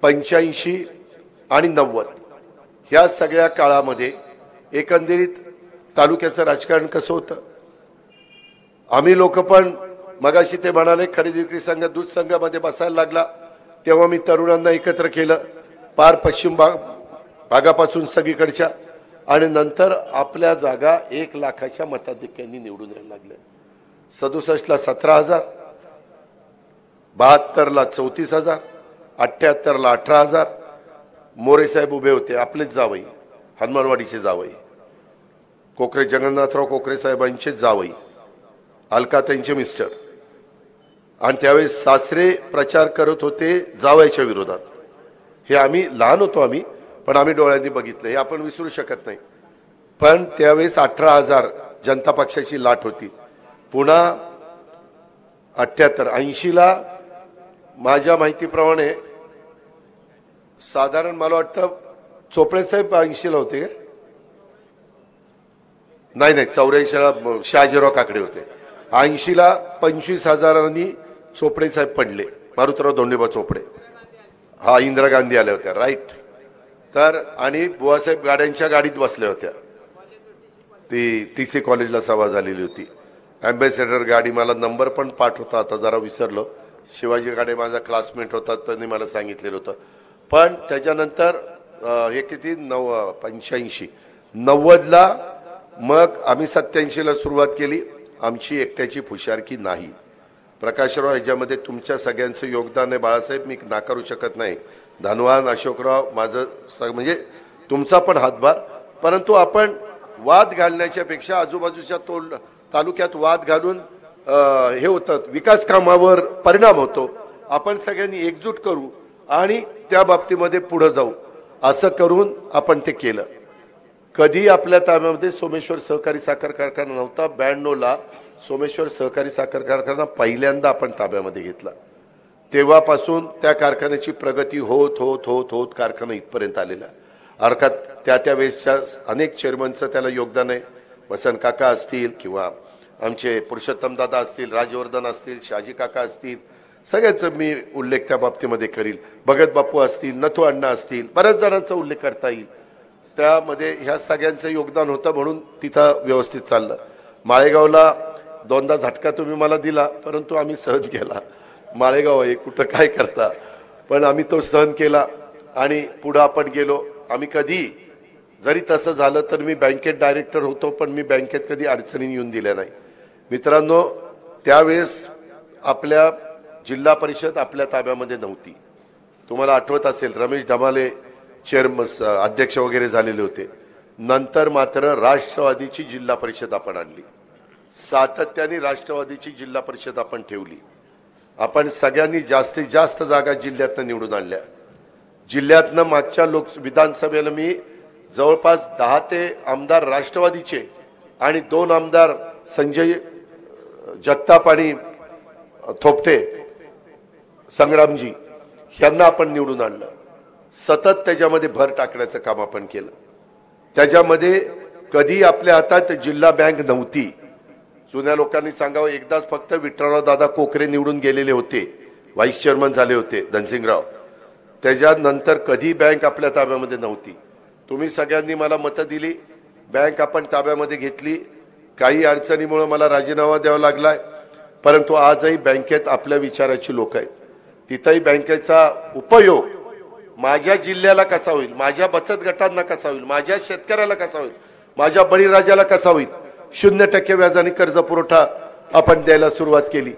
Speaker 3: 85 आणि 90 ह्या सगळ्या काळामध्ये एकंदरीत तालुक्याचं राजकारण कसं होतं? आम्ही लोक पण मगाशी ते म्हणाले खरेदी विक्री संघ दूध संघामध्ये बसायला लागला तेव्हा मी तरुणांना एकत्र केलं, पार पश्चिम भागापासून सगळीकडच्या, आणि नंतर आपल्या जागा 1 लाखाच्या मताधिक्यांनी निवडून यायला लागल्या. 67ला 17,000, 72ला 34,000, 78ला 18,000. मोरे साहेब उभे होते, आपलेच जावई, हनुमानवाडीचे जावई, कोकरे जगन्नाथराव कोकरे साहेबांचे जावई, अलकाताईंचे मिस्टर. आणि त्यावेळेस सासरे प्रचार करत होते जावयाच्या विरोधात. हे आम्ही लहान होतो आम्ही, पण आम्ही डोळ्यांनी बघितलं, हे आपण विसरू शकत नाही. पण त्यावेळेस 18,000 जनता पक्षाची लाट होती. पुन्हा 78, 80ला माझ्या माहितीप्रमाणे साधारण मला वाटतं चोपडे साहेब 80ला होते का? नाही 84ला शहाजीराव काकडे होते. 80ला 25,000 चोपडे साहेब पडले, मारुतराव धोंडेबा चोपडे. हा, इंदिरा गांधी आल्या होत्या, राईट. तर आणि बुवासाहेब गाड्यांच्या गाडीत बसल्या होत्या. ती TC कॉलेजला सभा झालेली होती. अँबॅसेडर गाडी, मला नंबर पण पाठ होता, आता जरा विसरलो. शिवाजी गाडे माझा क्लासमेट होता, त्यांनी मला सांगितलेलं होतं. पण त्याच्यानंतर हे किती 85, 90ला मग आम्ही 87ला सुरुवात केली. आमची एकट्याची फुशारकी नाही. प्रकाशराव, ह्याच्यामध्ये तुमच्या सगळ्यांचं योगदान आहे बाळासाहेब, मी नाकारू शकत नाही. धनवान, अशोकराव, माझं म्हणजे तुमचा पण हातभार. परंतु आपण वाद घालण्याच्या पेक्षा आजूबाजूच्या तालुक्यात वाद घालून हे होतं, विकास कामावर परिणाम होतो. आपण सगळ्यांनी एकजूट करू आणि त्या बाबतीमध्ये पुढे जाऊ, असं करून आपण ते केलं. कधी आपल्या ताब्यामध्ये सोमेश्वर सहकारी साखर कारखाना नव्हता. 92ला सोमेश्वर सहकारी साखर कारखाना पहिल्यांदा आपण ताब्यामध्ये घेतला. तेव्हापासून त्या कारखान्याची प्रगती होत होत होत होत कारखाना इथपर्यंत आलेला. अर्थात त्यावेळेसच्या अनेक चेअरमनचं त्याला योगदान आहे. वसंत काका असतील किंवा आमचे पुरुषोत्तम दादा असतील, राजवर्धन असतील, शहाजी काका असतील, सगळ्याचा मी उल्लेख त्या बाबतीमध्ये करील. भगत बापू असतील, नथू अण्णा असतील, बऱ्याच जणांचा उल्लेख करता येईल. त्यामध्ये ह्या सगळ्यांचं योगदान होतं म्हणून तिथं व्यवस्थित चाललं. माळेगावला 2दा झटका तुम्ही मला दिला, परंतु आम्ही सहन केला. माळेगाव आहे, कुठं काय करता, पण आम्ही तो सहन केला आणि पुढं आपण गेलो. आम्ही कधी जरी तसं झालं तर मी बँकेत डायरेक्टर होतो, पण मी बँकेत कधी अडचणी येऊन दिल्या नाही. मित्रांनो, त्यावेळेस आपल्या जिल्हा परिषद आपल्या ताब्यामध्ये नव्हती. तुम्हाला आठवत असेल, रमेश ढमाले चेअरमन अध्यक्ष वगैरे झालेले होते. नंतर मात्र राष्ट्रवादीची जिल्हा परिषद आपण आणली, सातत्याने राष्ट्रवादीची जिल्हा परिषद आपण ठेवली. आपण सगळ्यांनी जास्तीत जास्त जागा जिल्ह्यातनं निवडून आणल्या. जिल्ह्यातनं मागच्या विधानसभेला मी जवळपास 10 ते आमदार राष्ट्रवादीचे आणि 2 आमदार संजय जगताप आणि थोपटे संग्रामजी यांना आपण निवडून आणलं. सतत त्याच्यामध्ये भर टाकण्याचं काम आपण केलं. त्याच्यामध्ये कधी आपल्या हातात जिल्हा बँक नव्हती. जुन्या लोकांनी सांगावं, एकदाच फक्त विठ्ठलराव दादा कोकरे निवडून गेलेले होते, व्हाईस चेअरमन झाले होते धनसिंगराव. त्याच्यानंतर कधी बँक आपल्या ताब्यामध्ये नव्हती. तुम्ही सगळ्यांनी मला मतं दिली, बँक आपण ताब्यामध्ये घेतली. काही अडचणीमुळे मला राजीनामा द्यावा लागलाय, परंतु आजही बँकेत आपल्या विचाराची लोक आहेत. तिथंही बँकेचा उपयोग माझ्या जिल्ह्याला कसा होईल, माझ्या बचत गटांना कसा होईल, माझ्या शेतकऱ्याला कसा होईल, माझ्या बळीराजाला कसा होईल, 0% व्याजाने कर्ज पुरवठा आपण द्यायला सुरुवात केली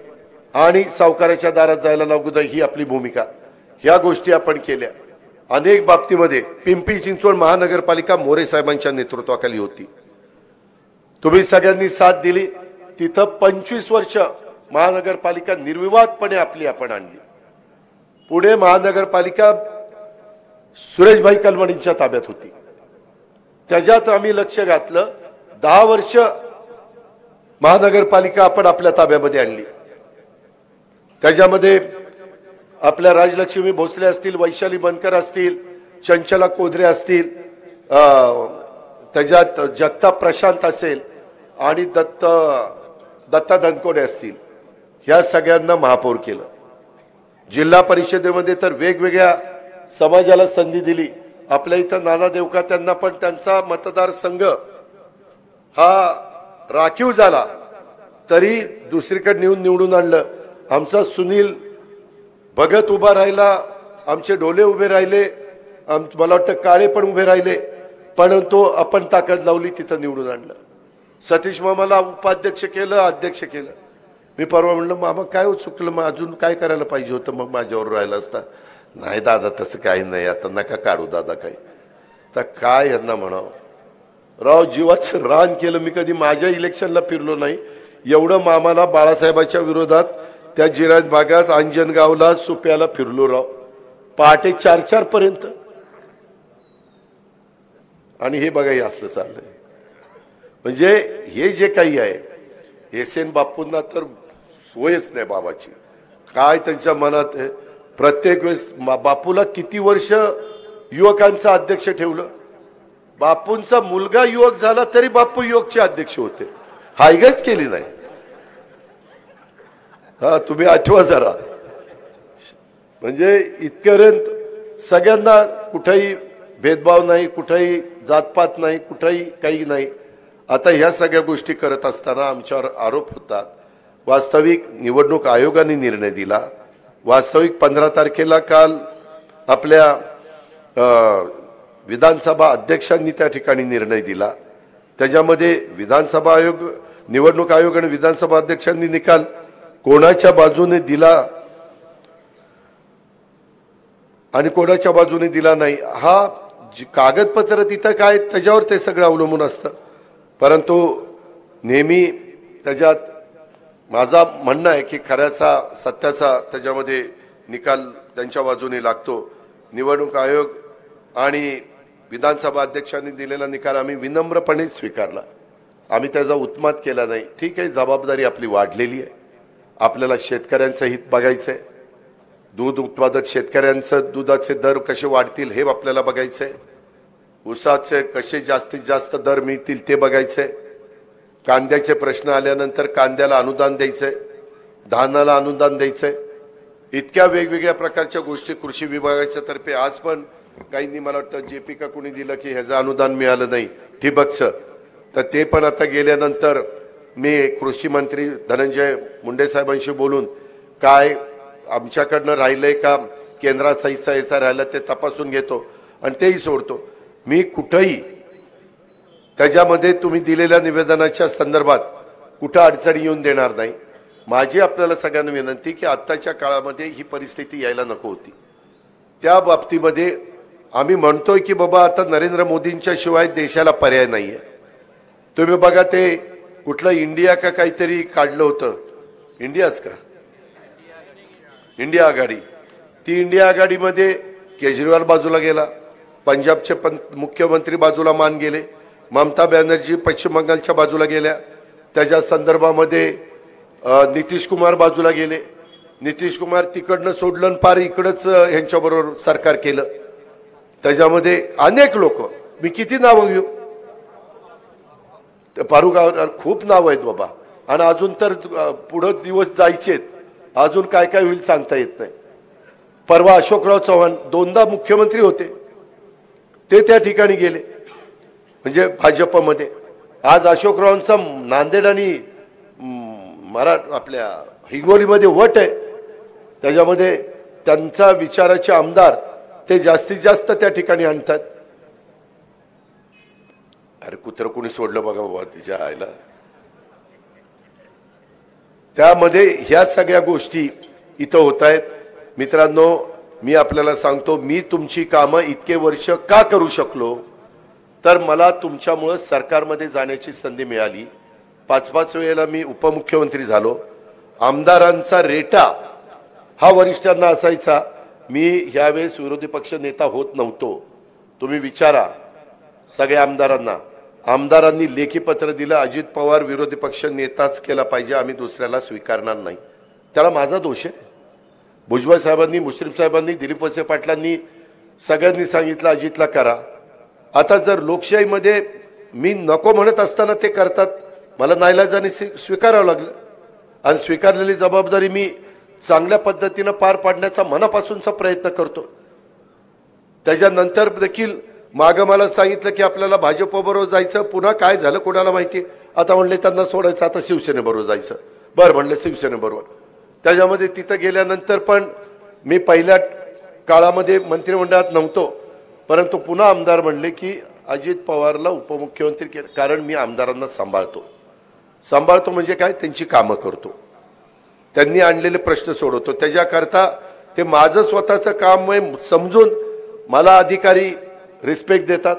Speaker 3: आणि सावकाराच्या दारात जायला लागू नये ही आपली भूमिका. ह्या गोष्टी आपण केल्या. अनेक बाबतीमध्ये पिंपरी चिंचवड महानगरपालिका मोरे साहेबांच्या नेतृत्वाखाली होती. तुम्ही सगळ्यांनी साथ दिली. तिथं 25 वर्ष महानगरपालिका निर्विवादपणे आपली आपण आणली. पुणे महानगरपालिका सुरेशभाई कलमणींच्या ताब्यात होती. त्याच्यात आम्ही लक्ष घातलं. 10 वर्ष महानगरपालिका आपण आपल्या ताब्यामध्ये आणली. त्याच्यामध्ये आपल्या राजलक्ष्मी भोसले असतील, वैशाली बनकर असतील, चंचला कोदरे असतील, त्याच्यात जगताप प्रशांत असेल आणि दत्ता दनकोडे असतील, ह्या सगळ्यांना महापौर केलं. जिल्हा परिषदेमध्ये तर वेगवेगळ्या समाजाला संधी दिली. आपल्या इथं नाना देवका त्यांना पण त्यांचा मतदारसंघ हा राखीव झाला तरी दुसरीकडे नेऊन निवडून आणलं. आमचा सुनील भगत उभा राहिला, आमचे डोले उभे राहिले, मला वाटतं काळे पण उभे राहिले, परंतु आपण ताकद लावली, तिथं निवडून आणलं. सतीश मामाला उपाध्यक्ष केलं, अध्यक्ष केलं. मी परवा म्हणलं, मामा काय हो चुकलं, मग अजून काय करायला पाहिजे होतं, मग माझ्यावर राहिला असता. नाही दादा तसं काही नाही, आता नका काढू दादा काही. तर काय यांना म्हणावं, राव जीवाचं रान केलं. मी कधी माझ्या इलेक्शनला फिरलो नाही एवढं मामाला बाळासाहेबाच्या विरोधात त्या जिरायत भागात अंजनगावला सुप्याला फिरलो राव, पहाटे 4-4 पर्यंत. आणि हे बघा हे असलं चाललंय. म्हणजे हे जे काही आहे एस.एन. बापूंना तर सोयच नाही बाबाची. काय त्यांच्या मनात आहे. प्रत्येक वेळेस बापूला किती वर्ष युवकांचा अध्यक्ष ठेवलं. बापूंचा मुलगा युवक झाला तरी बापू युवकचे अध्यक्ष होते. हायगच केली नाही. हा तुम्ही आठवा जरा. म्हणजे इतपर्यंत सगळ्यांना कुठेही भेदभाव नाही, कुठेही जातपात नाही, कुठेही काही नाही. आता ह्या सगळ्या गोष्टी करत असताना आमच्यावर आरोप होतात. वास्तविक निवडणूक आयोगाने निर्णय दिला. वास्तविक 15 तारखेला काल आपल्या विधानसभा अध्यक्षांनी त्या ठिकाणी निर्णय दिला. त्याच्यामध्ये विधानसभा आयोग, निवडणूक आयोग आणि विधानसभा अध्यक्षांनी निकाल कोणाच्या बाजूने दिला आणि कोणाच्या बाजूने दिला नाही, हा कागदपत्र तिथं काय त्याच्यावर ते सगळं अवलंबून असतं. परंतु नेहमी त्याच्यात माझा म्हणणं आहे की खऱ्याचा सत्याचा त्याच्यामध्ये निकाल त्यांच्या बाजूने लागतो. निवडणूक आयोग आणि विधानसभा अध्यक्षांनी दिलेला निकाल आम्ही विनम्रपणे स्वीकारला. आम्ही त्याचा उत्माद केला नाही. ठीक आहे, जबाबदारी आपली वाढलेली आहे. आपल्याला शेतकऱ्यांचं हित बघायचंय. दूध उत्पादक शेतकऱ्यांचं दुधाचे दर कसे वाढतील हे आपल्याला बघायचंय. ऊसाचे कसे जास्तीत जास्त दर मिळतील ते बघायचंय. कांद्याचे प्रश्न आल्यानंतर कांद्याला अनुदान द्यायचंय, धानाला अनुदान द्यायचंय. इतक्या वेगवेगळ्या प्रकारच्या गोष्टी कृषी विभागाच्या तर्फे आज पण काहींनी मला वाटतं जेपी का कोणी दिलं की ह्याचं अनुदान मिळालं नाही ठिबकचं, तर ते पण आता गेल्यानंतर मी कृषी मंत्री धनंजय मुंडे साहेबांशी बोलून काय आमच्याकडनं राहिलंय का केंद्राचा हिस्सा याचा राहिला ते तपासून घेतो आणि तेही सोडतो. मी कुठंही त्याच्यामध्ये तुम्ही दिलेल्या निवेदनाच्या संदर्भात कुठं अडचणी येऊन देणार नाही. माझी आपल्याला सगळ्यांना विनंती की आत्ताच्या काळामध्ये ही परिस्थिती यायला नको होती. त्या बाबतीमध्ये आम्ही म्हणतोय की बाबा आता नरेंद्र मोदींच्या शिवाय देशाला पर्याय नाहीये. तुम्ही बघा ते कुठलं इंडिया का काहीतरी काढलं होतं, इंडियाच का, इंडिया आघाडी. ती इंडिया आघाडीमध्ये केजरीवाल बाजूला गेला, पंजाबचे मुख्यमंत्री बाजूला मान गेले, ममता बॅनर्जी पश्चिम बंगालच्या बाजूला गेल्या, त्याच्या संदर्भामध्ये नितीश कुमार बाजूला गेले. नितीश कुमार तिकडनं सोडलं पार इकडंच यांच्याबरोबर सरकार केलं. त्याच्यामध्ये अनेक लोक, मी किती नावं घेऊ, फारुख खूप नाव आहेत बाबा. आणि अजून तर पुढे दिवस जायचेत, अजून काय काय होईल सांगता येत नाही. परवा अशोकराव चव्हाण 2दा मुख्यमंत्री होते, ते त्या ठिकाणी गेले म्हणजे भाजपमध्ये. आज अशोकरावांचा नांदेड आणि आपल्या हिंगोलीमध्ये वट आहे, त्याच्यामध्ये त्यांचा विचाराचे आमदार ते जास्तीत जास्त त्या ठिकाणी आणतात. अरे कुत्र कोणी सोडलं बघा बाबा तिच्या आईला. त्यामध्ये ह्या सगळ्या गोष्टी इथं होत आहेत. मित्रांनो, मी आपल्याला सांगतो, मी तुमची कामं इतके वर्ष का करू शकलो, तर मला तुमच्यामुळं सरकारमध्ये जाण्याची संधी मिळाली. 5-5 वेळेला मी उपमुख्यमंत्री झालो. आमदारांचा रेटा हा वरिष्ठांना असायचा. मी ह्यावेळेस विरोधी पक्ष नेता होत नव्हतो. तुम्ही विचारा सगळ्या आमदारांना, आमदारांनी लेखी पत्र दिलं, अजित पवार विरोधी पक्ष नेताच केला पाहिजे, आम्ही दुसऱ्याला स्वीकारणार नाही. त्याला माझा दोष आहे. भुजबळ साहेबांनी, मुश्रीफ साहेबांनी, दिलीप वळसे पाटलांनी सगळ्यांनी सांगितलं अजितला करा. आता जर लोकशाहीमध्ये मी नको म्हणत असताना ते करतात, मला नाईलाजाने स्वीकारावं लागलं. आणि स्वीकारलेली जबाबदारी मी चांगल्या पद्धतीनं पार पाडण्याचा मनापासूनचा प्रयत्न करतो. त्याच्यानंतर देखील मागं मला सांगितलं की आपल्याला भाजपबरोबर जायचं, पुन्हा काय झालं कोणाला माहिती. आता म्हणले त्यांना सोडायचं, आता शिवसेनेबरोबर जायचं. बरं म्हणलं शिवसेनेबरोबर. त्याच्यामध्ये तिथं गेल्यानंतर पण मी पहिल्या काळामध्ये मंत्रिमंडळात नव्हतो, परंतु पुन्हा आमदार म्हणले की अजित पवारला उपमुख्यमंत्री केलं, कारण मी आमदारांना सांभाळतो म्हणजे काय, त्यांची कामं करतो, त्यांनी आणलेले प्रश्न सोडवतो. त्याच्याकरता ते माझं स्वतःचं काम समजून मला अधिकारी रिस्पेक्ट देतात.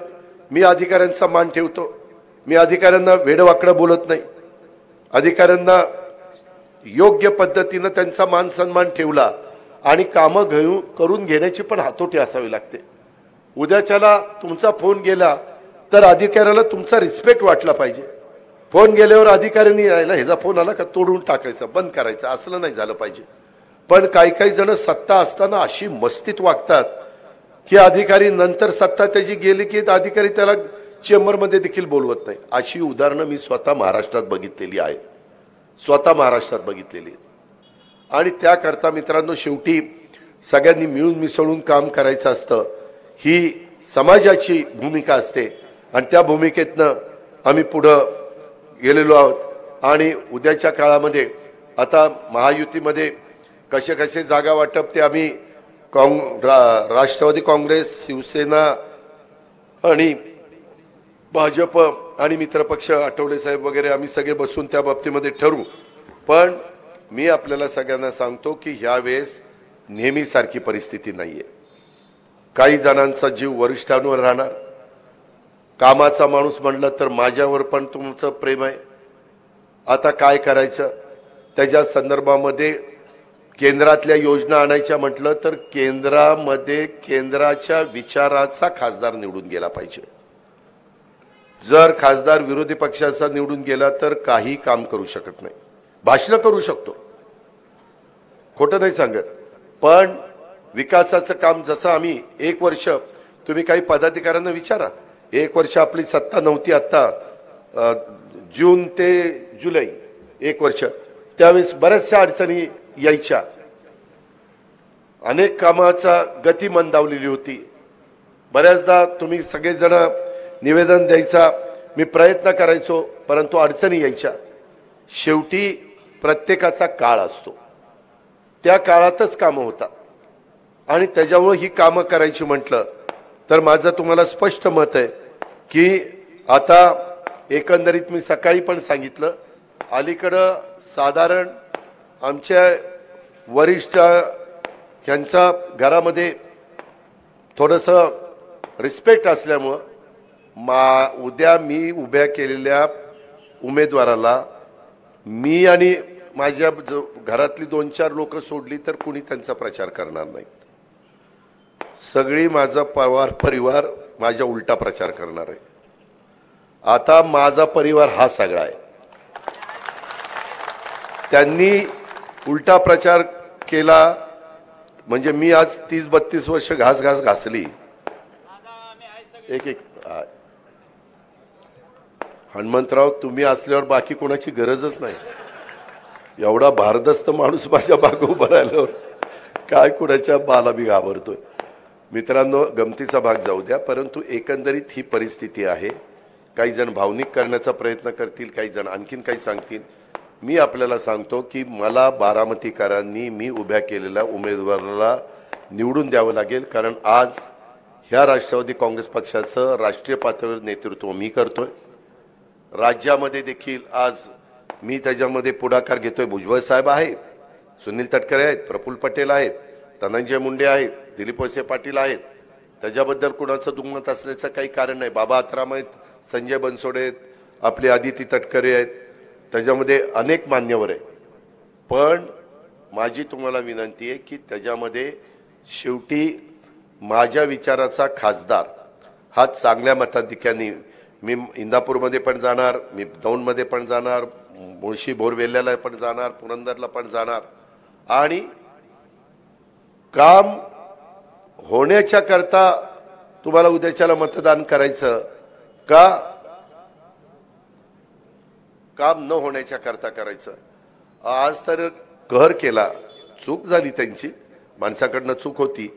Speaker 3: मी अधिकाऱ्यांचा मान ठेवतो. मी अधिकाऱ्यांना वेडवाकडं बोलत नाही. अधिकाऱ्यांना योग्य पद्धतीनं त्यांचा मान सन्मान ठेवला आणि कामं करून घेण्याची पण हातोटी असावी लागते. उद्याच्याला तुमचा फोन गेला तर अधिकाऱ्याला तुमचा रिस्पेक्ट वाटला पाहिजे. फोन गेल्यावर अधिकाऱ्यांनी यायला ह्याचा फोन आला का तोडून टाकायचा, बंद करायचं, असलं नाही झालं पाहिजे. पण काही जण सत्ता असताना अशी मस्तीत वागतात की अधिकारी नंतर सत्ता त्याची गेली की अधिकारी त्याला चेंबरमध्ये देखील बोलवत नाही. अशी उदाहरणं मी स्वतः महाराष्ट्रात बघितलेली आहेत, आणि त्याकरता मित्रांनो, शेवटी सगळ्यांनी मिळून मिसळून काम करायचं असतं. ही समाजाची भूमिका असते आणि त्या भूमिकेतनं आम्ही पुढं गेलेलो आहोत. आणि उद्याच्या काळामध्ये आता महायुतीमध्ये कसे कसे जागा वाटप ते आम्ही राष्ट्रवादी काँग्रेस, शिवसेना आणि भाजप आणि मित्रपक्ष आठवले साहेब वगैरे आम्ही सगळे बसून त्या बाबतीमध्ये ठरवू. पण मी आपल्याला सगळ्यांना सांगतो की ह्यावेळेस नेहमीसारखी परिस्थिती नाहीये. काही जणांचा जीव वरिष्ठांवर राहणार. कामाचा माणूस म्हणलं तर माझ्यावर पण तुमचं प्रेम आहे. आता काय करायचं, त्याच्या संदर्भामध्ये केंद्रातल्या योजना आणायच्या म्हटलं तर केंद्रामध्ये केंद्राच्या विचाराचा खासदार निवडून गेला पाहिजे. जर खासदार विरोधी पक्षाचा निवडून गेला तर काही काम करू शकत नाही. भाषण करू शकतो, खोटं नाही सांगत, पण विकासाचं काम जसं आम्ही 1 वर्ष, तुम्ही काही पदाधिकाऱ्यांना विचारा, 1 वर्ष आपली सत्ता नव्हती, आता जून ते जुलै 1 वर्ष, त्यावेळेस बऱ्याचशा अडचणी यायच्या, अनेक कामाचा गती मंदावलेली होती. बऱ्याचदा तुम्ही सगळेजण निवेदन द्यायचा, मी प्रयत्न करायचो, परंतु अडचणी यायच्या. शेवटी प्रत्येकाचा काळ असतो, त्या काळातच कामं होतात आणि त्याच्यामुळे ही कामं करायची म्हटलं तर माझं तुम्हाला स्पष्ट मत आहे की आता एकंदरीत मी सकाळी पण सांगितलं, अलीकडं साधारण आमच्या वरिष्ठ ह्यांचा घरामध्ये थोडंसं रिस्पेक्ट असल्यामुळं उद्या मी उभ्या केलेल्या उमेदवाराला मी आणि माझ्या घरातली 2-4 लोक सोडली तर कुणी त्यांचा प्रचार करणार नाही. सगळी माझा परिवार माझ्या उलटा प्रचार करणार आहे. आता माझा परिवार हा सगळा आहे. त्यांनी उलटा प्रचार केला म्हणजे मी आज 30-32 वर्ष घास घासली. एक हनुमंतराव तुम्ही असल्यावर बाकी कोणाची गरजच नाही. एवढा भारदस्त माणूस माझ्या मागे उभा राहिल्यावर काय कुणाच्या बाला बी घाबरतोय. मित्रांनो, गमतीचा भाग जाऊ द्या, परंतु एकंदरीत ही परिस्थिती आहे. काही जण भावनिक करण्याचा प्रयत्न करतील, काही जण आणखीन काही सांगतील. मी आपल्याला सांगतो की मला बारामतीकरांनी मी उभ्या केलेल्या उमेदवाराला निवडून द्यावं लागेल, कारण आज ह्या राष्ट्रवादी काँग्रेस पक्षाचं राष्ट्रीय पातळीवर नेतृत्व मी करतोय. राज्यामध्ये देखील आज मी त्याच्यामध्ये पुढाकार घेतोय. भुजबळ साहेब आहेत, सुनील तटकरे आहेत, प्रफुल्ल पटेल आहेत, धनंजय मुंडे आहेत, दिलीप वळसे पाटील आहेत. त्याच्याबद्दल कुणाचं दुमत असल्याचं काही कारण नाही. बाबा आत्राम आहेत, संजय बनसोडे आहेत, आपले आदिती तटकरे आहेत, त्याच्यामध्ये अनेक मान्यवर आहेत. पण माझी तुम्हाला विनंती आहे की त्याच्यामध्ये शेवटी माझ्या विचाराचा खासदार हा चांगल्या मताधिक्याने, मी इंदापूरमध्ये पण जाणार, मी दौंडमध्ये पण जाणार, मुळशी बोरवेल्याला पण जाणार, पुरंदरला पण जाणार, आणि काम होण्याच्या करता तुम्हाला उद्याच्याला मतदान करायचं का काम न होण्याच्या करता करायचं. आज तर कहर केला, चूक झाली त्यांची, माणसाकडनं चूक होती,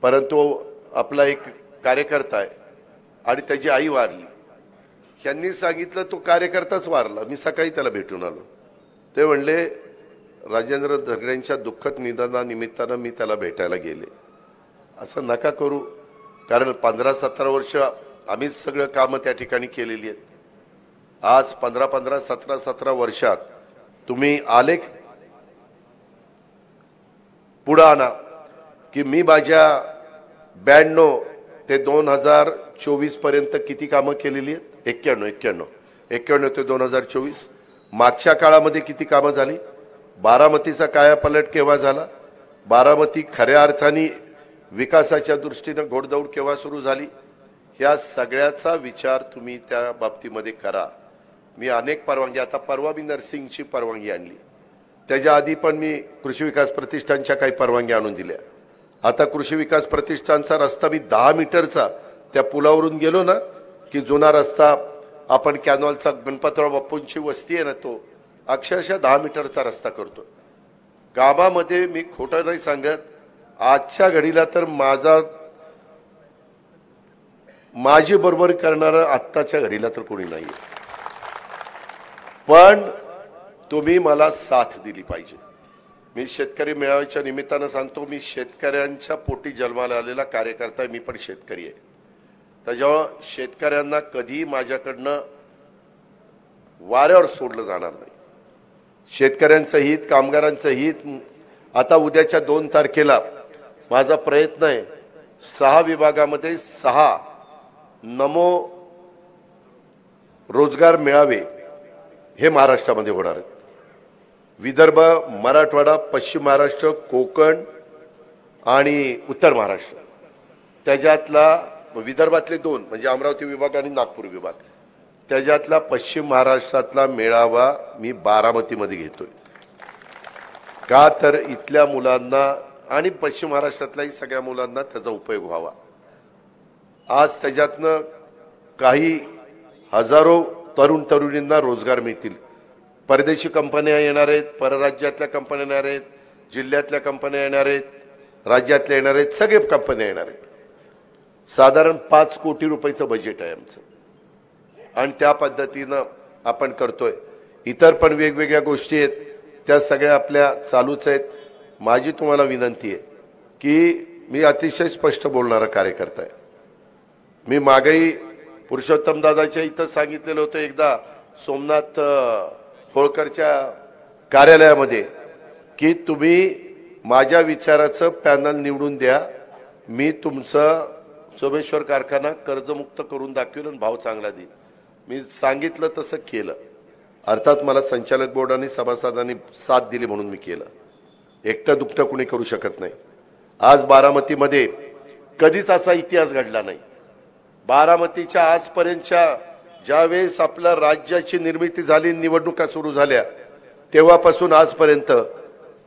Speaker 3: परंतु आपला एक कार्यकर्ता आहे आणि त्याची आई वारली. त्यांनी सांगितलं तो कार्यकर्ताच वारला. मी सकाळी त्याला भेटून आलो. ते म्हणले राजेंद्र धगड्यांच्या दुःखद निधनानिमित्तानं मी त्याला भेटायला गेले. असं नका करू, कारण 15-17 वर्ष आम्हीच सगळं कामं त्या ठिकाणी केलेली आहेत. आज 15-15, 17-17 वर्षात तुम्ही आलेख पुढे आणा की मी माझ्या 92 ते 2024 पर्यंत किती कामं केलेली आहेत. 91 ते 2024 मागच्या काळामध्ये किती कामं झाली. बारामतीचा कायापालट केव्हा झाला, बारामती खऱ्या अर्थाने विकासाच्या दृष्टीनं घोडदौड केव्हा सुरू झाली, या सगळ्याचा विचार तुम्ही त्या बाबतीमध्ये करा. मी अनेक परवानगी, आता परवा मी नर्सिंगची परवानगी आणली, त्याच्या आधी पण मी कृषी विकास प्रतिष्ठानच्या काही परवानगी आणून दिल्या. आता कृषी विकास प्रतिष्ठानचा रस्ता मी 10 मीटरचा त्या पुलावरून गेलो ना की जुना रस्ता आपण कॅनॉलचा गणपतराव बाप्पूंची वस्ती आहे ना, तो अक्षरशः 10 मीटरचा रस्ता करतो. गावामध्ये मी खोटं नाही सांगत, आजच्या घडीला तर माझी बरोबर करणारं आत्ताच्या घडीला तर कोणी नाही. पण तुम्ही मला साथ दिली पाहिजे. मी शेतकरी मेळाव्याच्या निमित्तानं सांगतो, मी शेतकऱ्यांच्या पोटी जन्माला आलेला कार्यकर्ता आहे. मी पण शेतकरी आहे, त्याच्यामुळं शेतकऱ्यांना कधी माझ्याकडनं वाऱ्यावर सोडलं जाणार नाही. शेतकऱ्यांचं हित, कामगारांचं हित. आता उद्याच्या 2 तारखेला माझा प्रयत्न आहे 6 विभागामध्ये 6 नमो रोजगार मेळावे हे महाराष्ट्रामध्ये होणार आहेत. विदर्भ, मराठवाडा, पश्चिम महाराष्ट्र, कोकण आणि उत्तर महाराष्ट्र. त्याच्यातला विदर्भातले 2 म्हणजे अमरावती विभाग आणि नागपूर विभाग. त्याच्यातला पश्चिम महाराष्ट्रातला मेळावा मी बारामतीमध्ये घेतोय. का तर इथल्या मुलांना आणि पश्चिम महाराष्ट्रातल्याही सगळ्या मुलांना त्याचा उपयोग व्हावा. आज त्याच्यातनं काही हजारो तरुण तरुणींना रोजगार मिळतील. परदेशी कंपन्या येणार आहेत, परराज्यातल्या कंपन्या येणार आहेत, जिल्ह्यातल्या कंपन्या येणार आहेत, राज्यातल्या येणार आहेत, सगळे कंपन्या येणार आहेत. साधारण 5 कोटी रुपयाचं बजेट आहे आमचं आणि त्या पद्धतीनं आपण करतोय. इतर पण वेगवेगळ्या गोष्टी आहेत, त्या सगळ्या आपल्या चालूच आहेत. माझी तुम्हाला विनंती आहे की मी अतिशय स्पष्ट बोलणारा कार्यकर्ता आहे. मी मागेही पुरुषोत्तम दादाच्या इथं सांगितलेलं होतं एकदा सोमनाथ होळकरच्या कार्यालयामध्ये की तुम्ही माझ्या विचाराचं पॅनल निवडून द्या, मी तुमचं सोमेश्वर कारखाना कर्जमुक्त करून दाखवेल आणि भाव चांगला देईल. मी सांगितलं तसं केलं. अर्थात मला संचालक बोर्डाने सभासदांनी साथ दिली म्हणून मी केलं. एकटं दुकटं कुणी करू शकत नाही. आज बारामतीमध्ये कधीच असा इतिहास घडला नाही. बारामतीच्या आजपर्यंतच्या ज्यावेळेस आपल्या राज्याची निर्मिती झाली, निवडणुका सुरू झाल्या, तेव्हापासून आजपर्यंत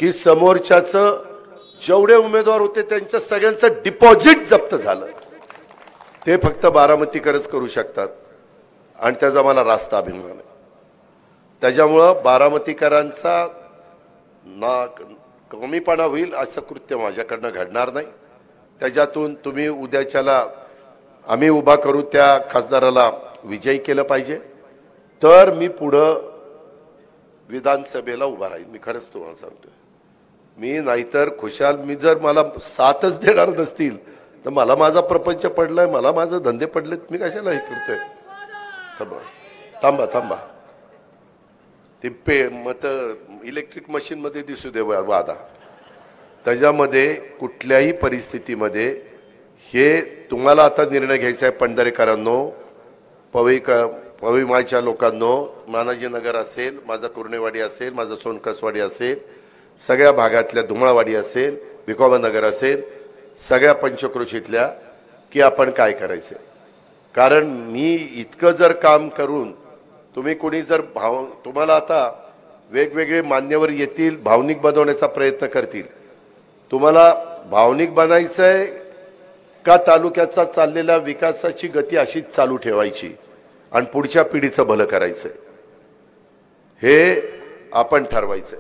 Speaker 3: की समोरच्याचं जेवढे उमेदवार होते त्यांचं सगळ्यांचं डिपॉझिट जप्त झालं. ते फक्त बारामतीकरच करू शकतात आणि त्याचा मला रास्त अभिमान आहे. त्याच्यामुळं बारामतीकरांचा ना कमीपणा होईल असं कृत्य माझ्याकडनं घडणार नाही. त्याच्यातून तुम्ही उद्याच्याला आम्ही उभा करू त्या खासदाराला विजयी केलं पाहिजे, तर मी पुढं विधानसभेला उभा राहील. मी खरंच तुम्हाला सांगतोय. मी नाहीतर खुशाल, मी जर मला साथच देणार नसतील तर मला माझा प्रपंच पडलाय, मला माझे धंदे पडलेत, मी कशाला हे करतोय. थांबा थांबा ते मत इलेक्ट्रिक मशीन मध्ये दिसू दे वादा. त्याच्यामध्ये कुठल्याही परिस्थितीमध्ये हे तुम्हाला आता निर्णय घ्यायचा आहे. पंढरेकरांनो, पवईमाळच्या लोकांनो, मानाजीनगर असेल, माझा कुर्णेवाडी असेल, माझा सोनकसवाडी असेल, सगळ्या भागातल्या धुमाळवाडी असेल, विकोबा नगर असेल, सगळ्या पंचक्रोशीतल्या, की आपण काय करायचं. कारण मी इतकं जर काम करून तुम्ही कोणी जर तुम्हाला आता वेगवेगळे मान्यवर येतील, भावनिक बनवण्याचा प्रयत्न करतील. तुम्हाला भावनिक बनायचंय का तालुक्याचा चाललेल्या विकासाची गती अशीच चालू ठेवायची आणि पुढच्या पिढीचं भलं करायचंय, हे आपण ठरवायचंय.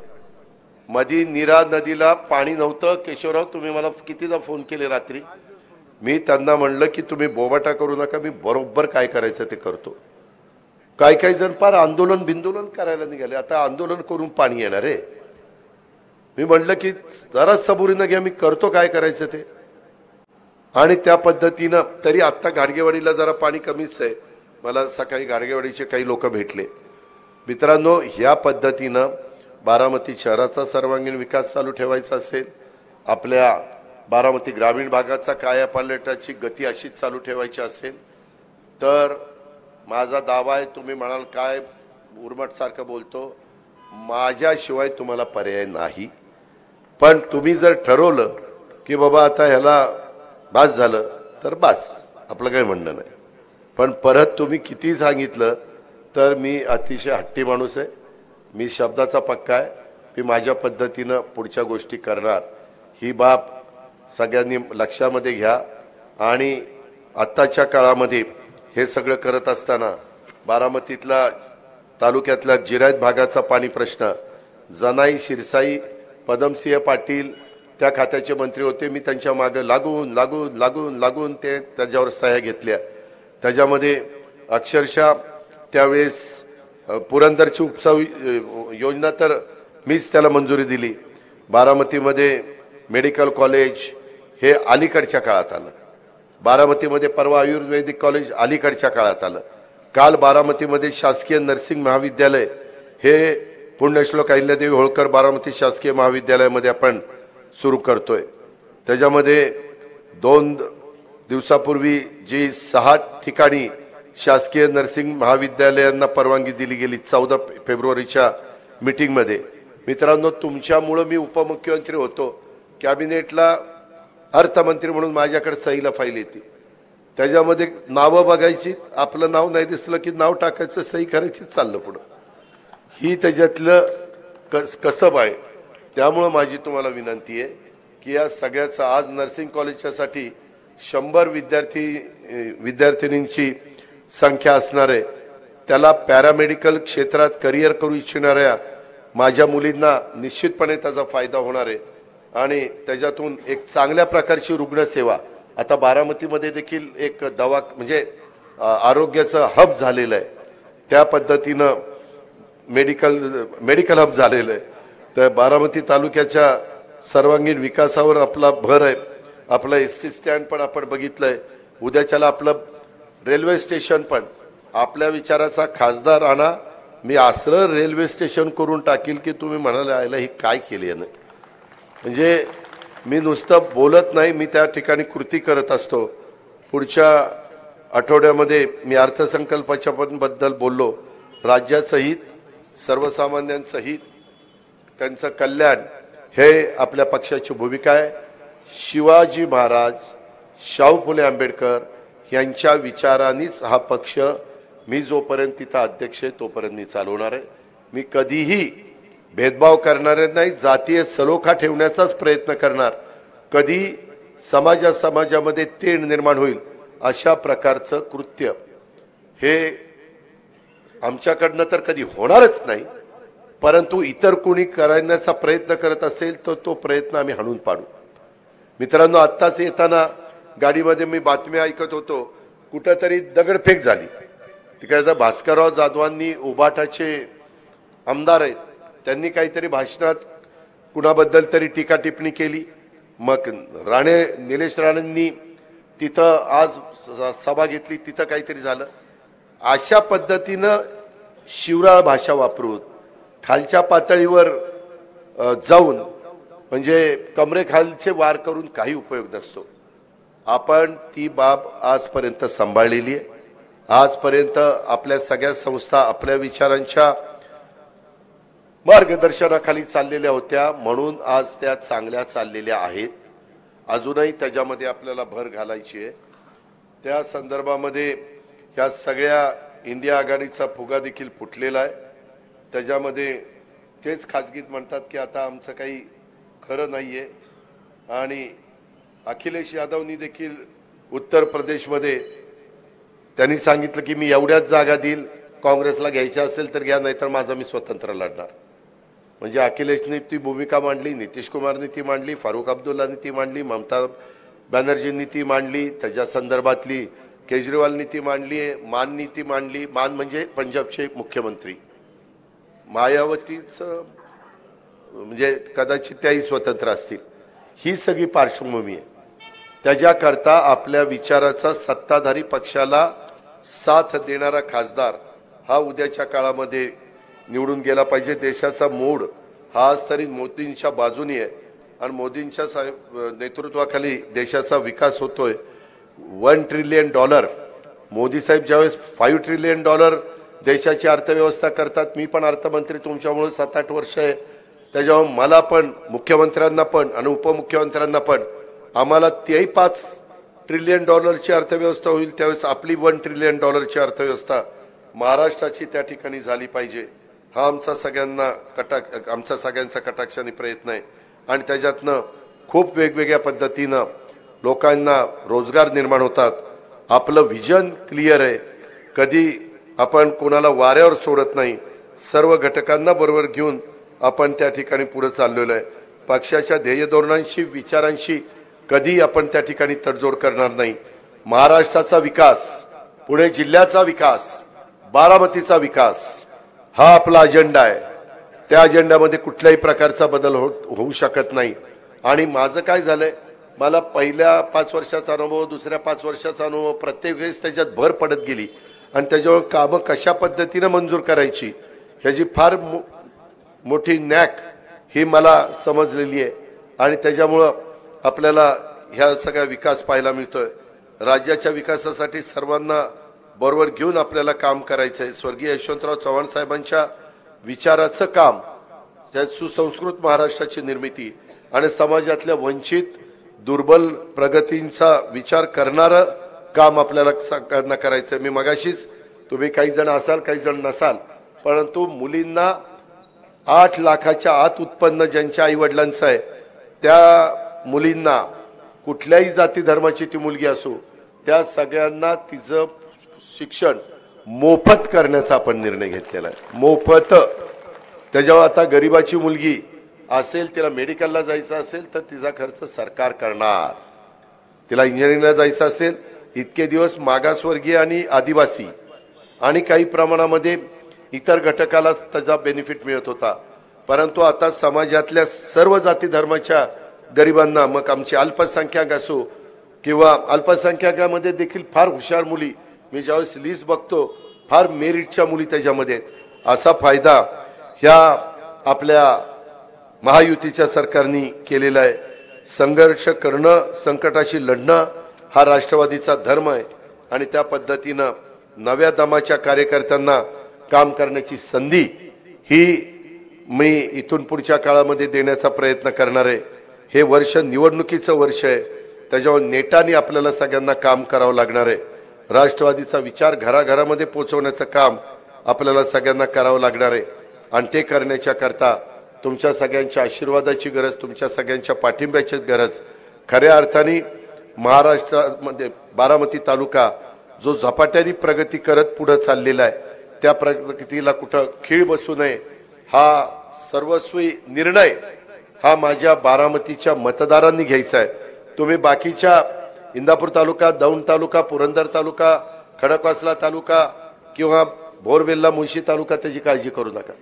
Speaker 3: मधी नीरा नदीला पाणी नव्हतं. केशवराव, तुम्ही मला कितीदा फोन केले रात्री. मी त्यांना म्हणलं की तुम्ही बोबाटा करू नका, मी बरोबर काय करायचं ते करतो. काही जण फार आंदोलन बिंदोलन करायला निघाले. आता आंदोलन करून पाणी येणार आहे. मी म्हणलं की जरा सबुरीनं घ्या, मी करतो काय करायचं ते. आणि त्या पद्धतीनं तरी आत्ता गाडगेवाडीला जरा पाणी कमीच आहे. मला सकाळी गाडगेवाडीचे काही लोक भेटले. मित्रांनो, ह्या पद्धतीनं बारामती शहराचा सर्वांगीण विकास चालू ठेवायचा असेल, आपल्या बारामती ग्रामीण भागाचा कायापालटाची गती अशीच चालू ठेवायची असेल, तर माझा दावा आहे. तुम्ही म्हणाल काय उर्मट सारखं बोलतो, माझ्याशिवाय तुम्हाला पर्याय नाही. पण तुम्ही जर ठरवलं की बाबा आता ह्याला बास झालं तर बास, आपलं काही म्हणणं नाही. पण परत तुम्ही किती सांगितलं तर मी अतिशय हट्टी माणूस आहे. मी शब्दाचा पक्का आहे. मी माझ्या पद्धतीनं पुढच्या गोष्टी करणार. ही बाब सगळ्यांनी लक्षामध्ये घ्या. आणि आत्ताच्या काळामध्ये हे सगळं करत असताना बारामतीतला तालुक्यातल्या जिरायत भागाचा पाणी प्रश्न, जनाई शिरसाई, पदमसिंह पाटील त्या खात्याचे मंत्री होते. मी त्यांच्या मागे लागून लागून लागून लागून ते त्याच्यावर सह्या घेतल्या. त्याच्यामध्ये अक्षरशः त्यावेळेस पुरंदरची उपसा योजना तर मीच त्याला मंजुरी दिली. बारामतीमध्ये मेडिकल कॉलेज हे अलीकडच्या काळात आलं. बारामतीमध्ये परवा आयुर्वेदिक कॉलेज अलीकडच्या काळात आलं. काल बारामतीमध्ये शासकीय नर्सिंग महाविद्यालय हे पुण्यश्लोक अहिल्यादेवी होळकर बारामती शासकीय महाविद्यालयामध्ये आपण सुरू करतोय. त्याच्यामध्ये 2 दिवसापूर्वी जी 6 ठिकाणी शासकीय नर्सिंग महाविद्यालयांना परवानगी दिली गेली 14 फेब्रुवारीच्या मीटिंगमध्ये. मित्रांनो, तुमच्यामुळं मी उपमुख्यमंत्री होतो. कॅबिनेटला अर्थमंत्री म्हणून माझ्याकडे सहीला फाईल येते. त्याच्यामध्ये नावं बघायची, आपलं नाव नाही दिसलं की नाव टाकायचं, सही करायची, चाललं पुढं. ही त्याच्यातलं कसब आहे. त्यामुळं माझी तुम्हाला विनंती आहे की या सगळ्याचं आज नर्सिंग कॉलेजच्यासाठी 100 विद्यार्थिनींची संख्या असणार आहे. त्याला पॅरामेडिकल क्षेत्रात करिअर करू इच्छिणाऱ्या माझ्या मुलींना निश्चितपणे त्याचा फायदा होणार आहे. आणि त्याच्यातून एक चांगल्या प्रकारची रुग्णसेवा आता बारामतीमध्ये देखील एक म्हणजे आरोग्याचं हब झालेलं आहे. त्या पद्धतीनं मेडिकल हब झालेलं आहे. तर बारामती तालुक्याच्या सर्वांगीण विकासावर आपला भर आहे. आपलं एसटी स्टँड पण आपण बघितलंय. उद्याच्याला आपलं रेल्वे स्टेशन पण आपल्या विचाराचा खासदार आणा, मी असं रेल्वे स्टेशन करून टाकील की तुम्ही म्हणाले आयला ही काय केली आहे. म्हणजे मी नुसतं बोलत नाही, मी त्या ठिकाणी कृती करत असतो. पुढच्या आठवड्यामध्ये मी अर्थसंकल्पाच्या पण बद्दल बोललो. राज्याचं हित, सर्वसामान्यांचं हित, त्यांचं कल्याण हे आपल्या पक्षाची भूमिका आहे. शिवाजी महाराज, शाहू फुले आंबेडकर यांच्या विचारांनीच हा पक्ष मी जोपर्यंत तिथं अध्यक्ष आहे तोपर्यंत मी चालवणार आहे. मी कधीही भेदभाव करणार नाही, जातीय सलोखा ठेवण्याचाच प्रयत्न करणार. कधी समाजामध्ये तेढ निर्माण होईल अशा प्रकारचं कृत्य हे आमच्याकडनं तर कधी होणारच नाही. परंतु इतर कोणी करण्याचा प्रयत्न करत असेल तर तो प्रयत्न आम्ही हाणून पाडू. मित्रांनो, आत्ताच येताना गाडीमध्ये मी बातम्या ऐकत होतो, कुठंतरी दगडफेक झाली. तिकडे भास्करराव जाधवांनी, उबाटाचे आमदार आहेत, त्यांनी काहीतरी भाषणात कुणाबद्दल तरी टीका टिप्पणी केली. मग निलेश राणेंनी तिथं आज सभा घेतली, तिथं काहीतरी झालं. अशा पद्धतीनं शिवराळ भाषा वापरून खालच्या पातळीवर जाऊन म्हणजे कमरेखालचे वार करून काही उपयोग नसतो. आपण ती बाब आजपर्यंत सांभाळलेली आहे. आजपर्यंत आपल्या सगळ्या संस्था आपल्या विचारांच्या मार्गदर्शनाखाली चाललेल्या होत्या, म्हणून आज त्या चांगल्या चाललेल्या आहेत. अजूनही त्याच्यामध्ये आपल्याला भर घालायची आहे. त्या संदर्भामध्ये ह्या सगळ्या इंडिया आघाडीचा फुगा देखील फुटलेला आहे. त्याच्यामध्ये तेच खाजगीत म्हणतात की आता आमचं काही खरं नाहीये. आणि अखिलेश यादवनी देखील उत्तर प्रदेशमध्ये त्यांनी सांगितलं की मी एवढ्याच जागा देईल, काँग्रेसला घ्यायच्या असेल तर घ्या, नाहीतर माझा मी स्वतंत्र लढणार. म्हणजे अखिलेशने ती भूमिका मांडली, नितीश कुमारने ती मांडली, फारुख अब्दुल्लाने ती मांडली, ममता बॅनर्जींनी ती मांडली, त्याच्या संदर्भातली केजरीवालनी ती मांडली, माननी ती मांडली. मान म्हणजे पंजाबचे मुख्यमंत्री. मायावतीचं म्हणजे कदाचित त्याही स्वतंत्र असतील. ही सगळी पार्श्वभूमी आहे. त्याच्याकरता आपल्या विचाराचा सत्ताधारी पक्षाला साथ देणारा खासदार हा उद्याच्या काळामध्ये निवडून गेला पाहिजे. देशाचा मोड हा आज तरी मोदींच्या बाजूनी आहे आणि मोदींच्या नेतृत्वाखाली देशाचा विकास होतोय. $1 ट्रिलियन. मोदी साहेब ज्यावेळेस $5 ट्रिलियन देशाची अर्थव्यवस्था करतात. मी पण अर्थमंत्री तुमच्यामुळे 7-8 वर्ष आहे. त्याच्यावर मला पण, मुख्यमंत्र्यांना पण आणि उपमुख्यमंत्र्यांना पण, आम्हाला तेही $5 ट्रिलियन अर्थव्यवस्था होईल त्यावेळेस आपली $1 ट्रिलियन अर्थव्यवस्था महाराष्ट्राची त्या ठिकाणी झाली पाहिजे. हा आमचा सगळ्यांचा कटाक्षाने प्रयत्न आहे. आणि त्याच्यातनं खूप वेगवेगळ्या पद्धतीनं लोकांना रोजगार निर्माण होतात. आपलं विजन क्लिअर आहे. कधी आपण कोणाला वाऱ्यावर सोडत नाही. सर्व घटकांना बरोबर घेऊन आपण त्या ठिकाणी पुढे चाललेलो आहे. पक्षाच्या ध्येय धोरणांशी, विचारांशी कधी आपण त्या ठिकाणी तडजोड करणार नाही. महाराष्ट्राचा विकास, पुणे जिल्ह्याचा विकास, बारामतीचा विकास हा आपला अजेंडा आहे. त्या अजेंड्यामध्ये कुठल्याही प्रकारचा बदल होऊ शकत नाही. आणि माझं काय झालंय, मला पहिल्या 5 वर्षाचा अनुभव, दुसऱ्या 5 वर्षाचा अनुभव, प्रत्येक वेळेस त्याच्यात भर पडत गेली आणि त्याच्यावर कामं कशा पद्धतीनं मंजूर करायची ह्याची फार मोठी नॅक ही मला समजलेली आहे. आणि त्याच्यामुळं आपल्याला ह्या सगळ्या विकास पाहायला मिळतोय. राज्याच्या विकासासाठी सर्वांना बरोबर घेऊन आपल्याला काम करायचं आहे. स्वर्गीय यशवंतराव चव्हाण साहेबांच्या विचाराचं काम, त्या सुसंस्कृत महाराष्ट्राची निर्मिती आणि समाजातल्या वंचित, दुर्बल, प्रगतींचा विचार करणारं काम आपल्याला सगळ्यांना करायचं आहे. मी मगाशीच, तुम्ही काही जण असाल काही जण नसाल, परंतु मुलींना 8 लाखाच्या आत उत्पन्न ज्यांच्या आई वडिलांचं आहे त्या मुलींना, कुठल्याही जाती धर्माची ती मुलगी असो, त्या सगळ्यांना तिचं शिक्षण मोफत करण्याचा आपण निर्णय घेतलेला आहे. मोफत. त्याच्यावर आता गरिबाची मुलगी असेल, तिला मेडिकलला जायचं असेल तर तिचा खर्च सरकार करणार. तिला इंजिनिअरिंगला जायचं असेल, इतके दिवस मागासवर्गीय आणि आदिवासी आणि काही प्रमाणामध्ये इतर घटकाला त्याचा बेनिफिट मिळत होता. परंतु आता समाजातल्या सर्व जाती धर्माच्या गरिबांना, मग आमचे अल्पसंख्याक असो किंवा अल्पसंख्याकामध्ये देखील फार हुशार मुली, मी ज्यावेळेस लिस्ट बघतो फार मेरिटच्या मुली त्याच्यामध्ये आहेत. असा फायदा ह्या आपल्या महायुतीच्या सरकारने केलेला आहे. संघर्ष करणं, संकटाशी लढणं हा राष्ट्रवादीचा धर्म आहे आणि त्या पद्धतीनं नव्या दमाच्या कार्यकर्त्यांना काम करण्याची संधी ही मी इथून पुढच्या काळामध्ये देण्याचा प्रयत्न करणार आहे। हे वर्ष निवडणुकीचं वर्ष आहे, त्याच्यावर नेटाने आपल्याला सगळ्यांना काम करावं लागणार आहे। राष्ट्रवादीचा विचार घराघरामध्ये पोहोचवण्याचं काम आपल्याला सगळ्यांना करावं लागणार आहे आणि ते करण्याच्या करता तुमच्या सगळ्यांच्या आशीर्वादाची गरज, तुमच्या सगळ्यांच्या पाठिंब्याची गरज। खऱ्या अर्थाने महाराष्ट्रामध्ये बारामती तालुका जो झपाट्याने प्रगती करत पुढे चाललेला आहे, त्या प्रगतीला कुठं खीळ बसू नये हा सर्वस्वी निर्णय हा माझ्या बारामतीच्या मतदारांनी घ्यायचा आहे। तुम्ही बाकीच्या इंदापूर तालुका, दौंड तालुका, पुरंदर तालुका, खडकवासला तालुका किंवा बोरवेल्ला मुळशी तालुका त्याची काळजी करू नका।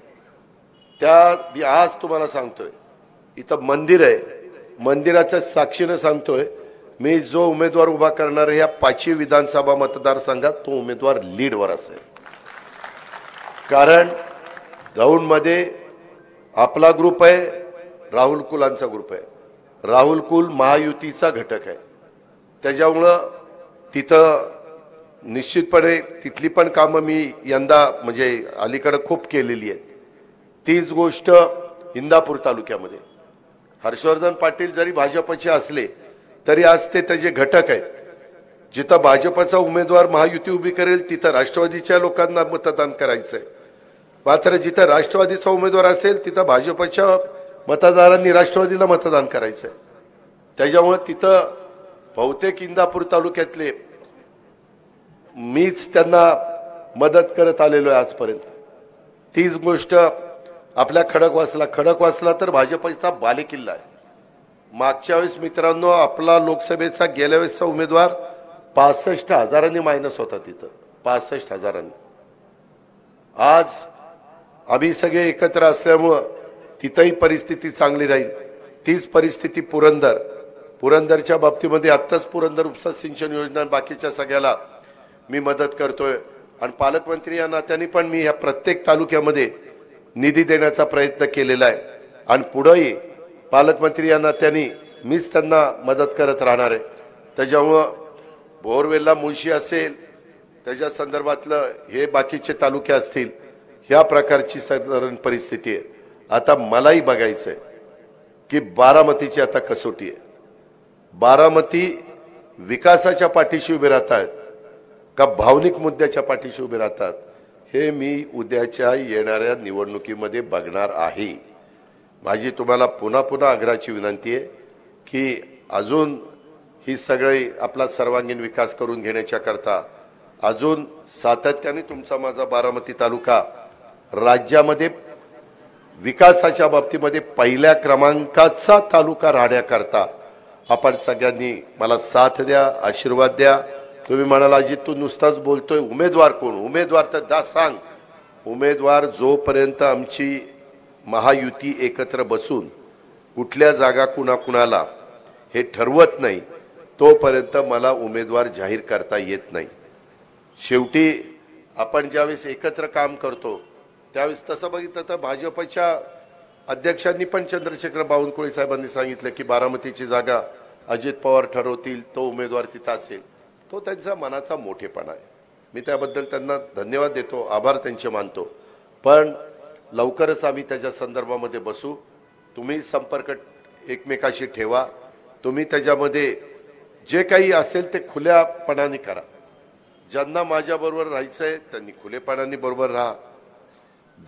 Speaker 3: मी आज तुम्हाला सांगतोय, इथं मंदिर आहे, मंदिराच्या साक्षीनं सांगतोय, मी जो उमेदवार उभा करणार आहे या 5 विधानसभा मतदारसंघात तो उमेदवार लीडवर असेल। कारण दौंडमध्ये आपला ग्रुप आहे, राहुल कुलांचा ग्रुप आहे। राहुल कुल महायुतीचा घटक आहे, त्याच्यामुळं तिथं निश्चितपणे तिथली पण कामं मी यंदा म्हणजे अलीकडे खूप केलेली आहेत। तीच गोष्ट इंदापूर तालुक्यामध्ये हर्षवर्धन पाटील जरी भाजपचे असले तरी आज ते त्याचे घटक आहेत। जिथं भाजपचा उमेदवार महायुती उभी करेल तिथं राष्ट्रवादीच्या लोकांना मतदान करायचंय, मात्र जिथं राष्ट्रवादीचा उमेदवार असेल तिथं भाजपच्या मतदारांनी राष्ट्रवादीला मतदान करायचंय। त्याच्यामुळे तिथं बहुतेक इंदापूर तालुक्यातले मीच त्यांना मदत करत आलेलो आहे आजपर्यंत। तीच गोष्ट आपल्या खडकवासला तर भाजपचा बालेकिल्ला आहे। मागच्या वेळेस मित्रांनो आपला लोकसभेचा गेल्या वेळेसचा उमेदवार 65,000 मायनस होता, तिथं 65,000। आज आम्ही सगळे एकत्र असल्यामुळं तिथंही परिस्थिती चांगली राहील। तीच परिस्थिती पुरंदरच्या बाबतीमध्ये आत्ताच पुरंदर उपसा सिंचन योजना बाकीच्या सगळ्याला मी मदत करतोय आणि पालकमंत्री या नात्याने पण मी ह्या प्रत्येक तालुक्यामध्ये निधी देण्याचा प्रयत्न केलेला आहे आणि पुढेही पालकमंत्री या नात्याने मीच त्यांना मदत करत राहणार आहे। त्याच्यामुळं बोरवेल्ला मुळशी असेल, त्याच्या संदर्भातलं हे बाकीचे तालुके असतील, ह्या प्रकारची साधारण परिस्थिती आहे। आता मलाही बघायचंय की बारामतीची आता कसोटी आहे। बारामती विकासाच्या पाठीशी उभे राहतात का भावनिक मुद्द्याच्या पाठीशी उभे राहतात हे मी उद्याच्या येणाऱ्या निवडणुकीमध्ये बघणार आहे। माझी तुम्हाला पुन्हा पुन्हा आग्रहाची विनंती आहे की अजून ही सगळी आपला सर्वांगीण विकास करून घेण्याच्या करता अजून सातत्याने तुमचा माझा बारामती तालुका राज्यामध्ये विकासाच्या बाबतीमध्ये पहिल्या क्रमांकाचा तालुका राहण्याकरता आपण सगळ्यांनी मला साथ द्या, आशीर्वाद द्या। तुम्ही म्हणाला अजित तू नुसताच बोलतोय, उमेदवार कोण? उमेदवार तर दा सांग। उमेदवार जोपर्यंत आमची महायुती एकत्र बसून कुठल्या जागा कुणाकुणाला हे ठरवत नाही तोपर्यंत मला उमेदवार जाहीर करता येत नाही। शेवटी आपण ज्यावेळेस एकत्र काम करतो त्यावेळेस तसं बघितलं तर भाजपच्या अध्यक्षांनी पण चंद्रशेखर बावनकुळे साहेबांनी सांगितलं की बारामतीची जागा अजित पवार ठरवतील, तो उमेदवार तिथं असेल। तो त्यांचा मनाचा मोठेपणा आहे, मी त्याबद्दल त्यांना धन्यवाद देतो, आभार त्यांचे मानतो। पण लवकरच आम्ही त्याच्या संदर्भामध्ये बसू। तुम्ही संपर्क एकमेकाशी ठेवा, तुम्ही त्याच्यामध्ये जे काही असेल ते खुल्यापणाने करा। ज्यांना माझ्याबरोबर राहायचंय त्यांनी खुलेपणाने बरोबर राहा,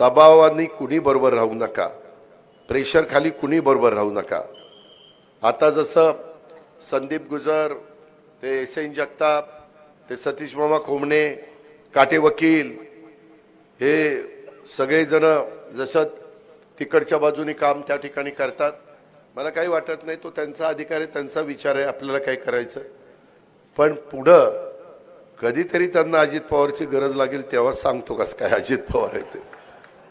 Speaker 3: दबावाने कुणी बरोबर राहू नका, प्रेशर खाली कुणी बरोबर राहू नका। आता जसं संदीप गुजर, ते एस.एन. जगताप, ते सतीश मामा खोमणे, काटे वकील हे सगळेजण जसं तिकडच्या बाजूने काम त्या ठिकाणी करतात, मला काही वाटत नाही, तो त्यांचा अधिकार आहे, त्यांचा विचार आहे, आपल्याला काय करायचं। पण पुढं कधीतरी त्यांना अजित पवारची गरज लागेल तेव्हा सांगतो कसं काय अजित पवार आहे ते,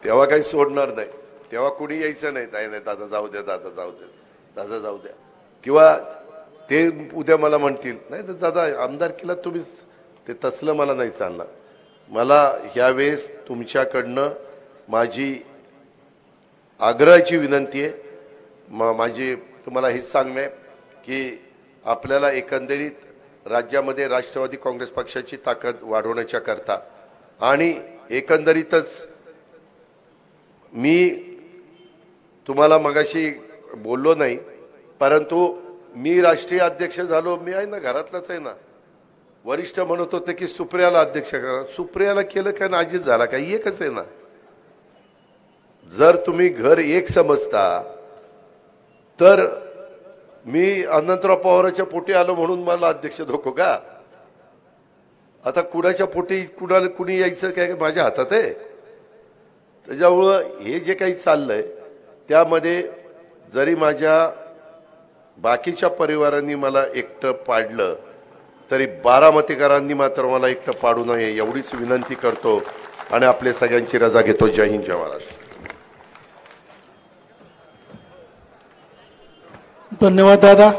Speaker 3: तेव्हा काही सोडणार नाही, तेव्हा कुणी यायचं नाही, नाही दादा जाऊ द्या, दादा जाऊ द्या, दादा जाऊ द्या, किंवा ते उद्या मला म्हणतील नाही तर दादा आमदारकीला तुम्ही ते तसलं मला नाही चालणार। मला ह्यावेळेस तुमच्याकडनं माझी आग्रहाची विनंती आहे, माझी तुम्हाला हेच सांगणं आहे की आपल्याला एकंदरीत राज्यामध्ये राष्ट्रवादी काँग्रेस पक्षाची ताकद वाढवण्याच्या करता आणि एकंदरीतच मी तुम्हाला मगाशी बोललो नाही, परंतु मी राष्ट्रीय अध्यक्ष झालो, मी आहे ना, घरातलाच आहे ना. वरिष्ठ म्हणत होते की सुप्रियाला अध्यक्ष करा. सुप्रियाला केलं का अजित झाला का? एकच आहे ना. जर तुम्ही घर एक समजता तर मी अनंतराव पवारांच्या पोटी आलो म्हणून मला अध्यक्ष धोको का? आता कुणाच्या पोटी कुणी यायचं काय माझ्या हातात आहे. त्याच्यामुळं हे जे काही चाललंय त्यामध्ये जरी माझ्या बाकीच्या परिवारांनी मला एकटं पाडलं तरी बारामतीकरांनी मात्र मला एकटं पाडू नये एवढीच विनंती करतो आणि आपले सगळ्यांची रजा घेतो. जय हिंद, जय महाराष्ट्र.
Speaker 1: धन्यवाद दादा.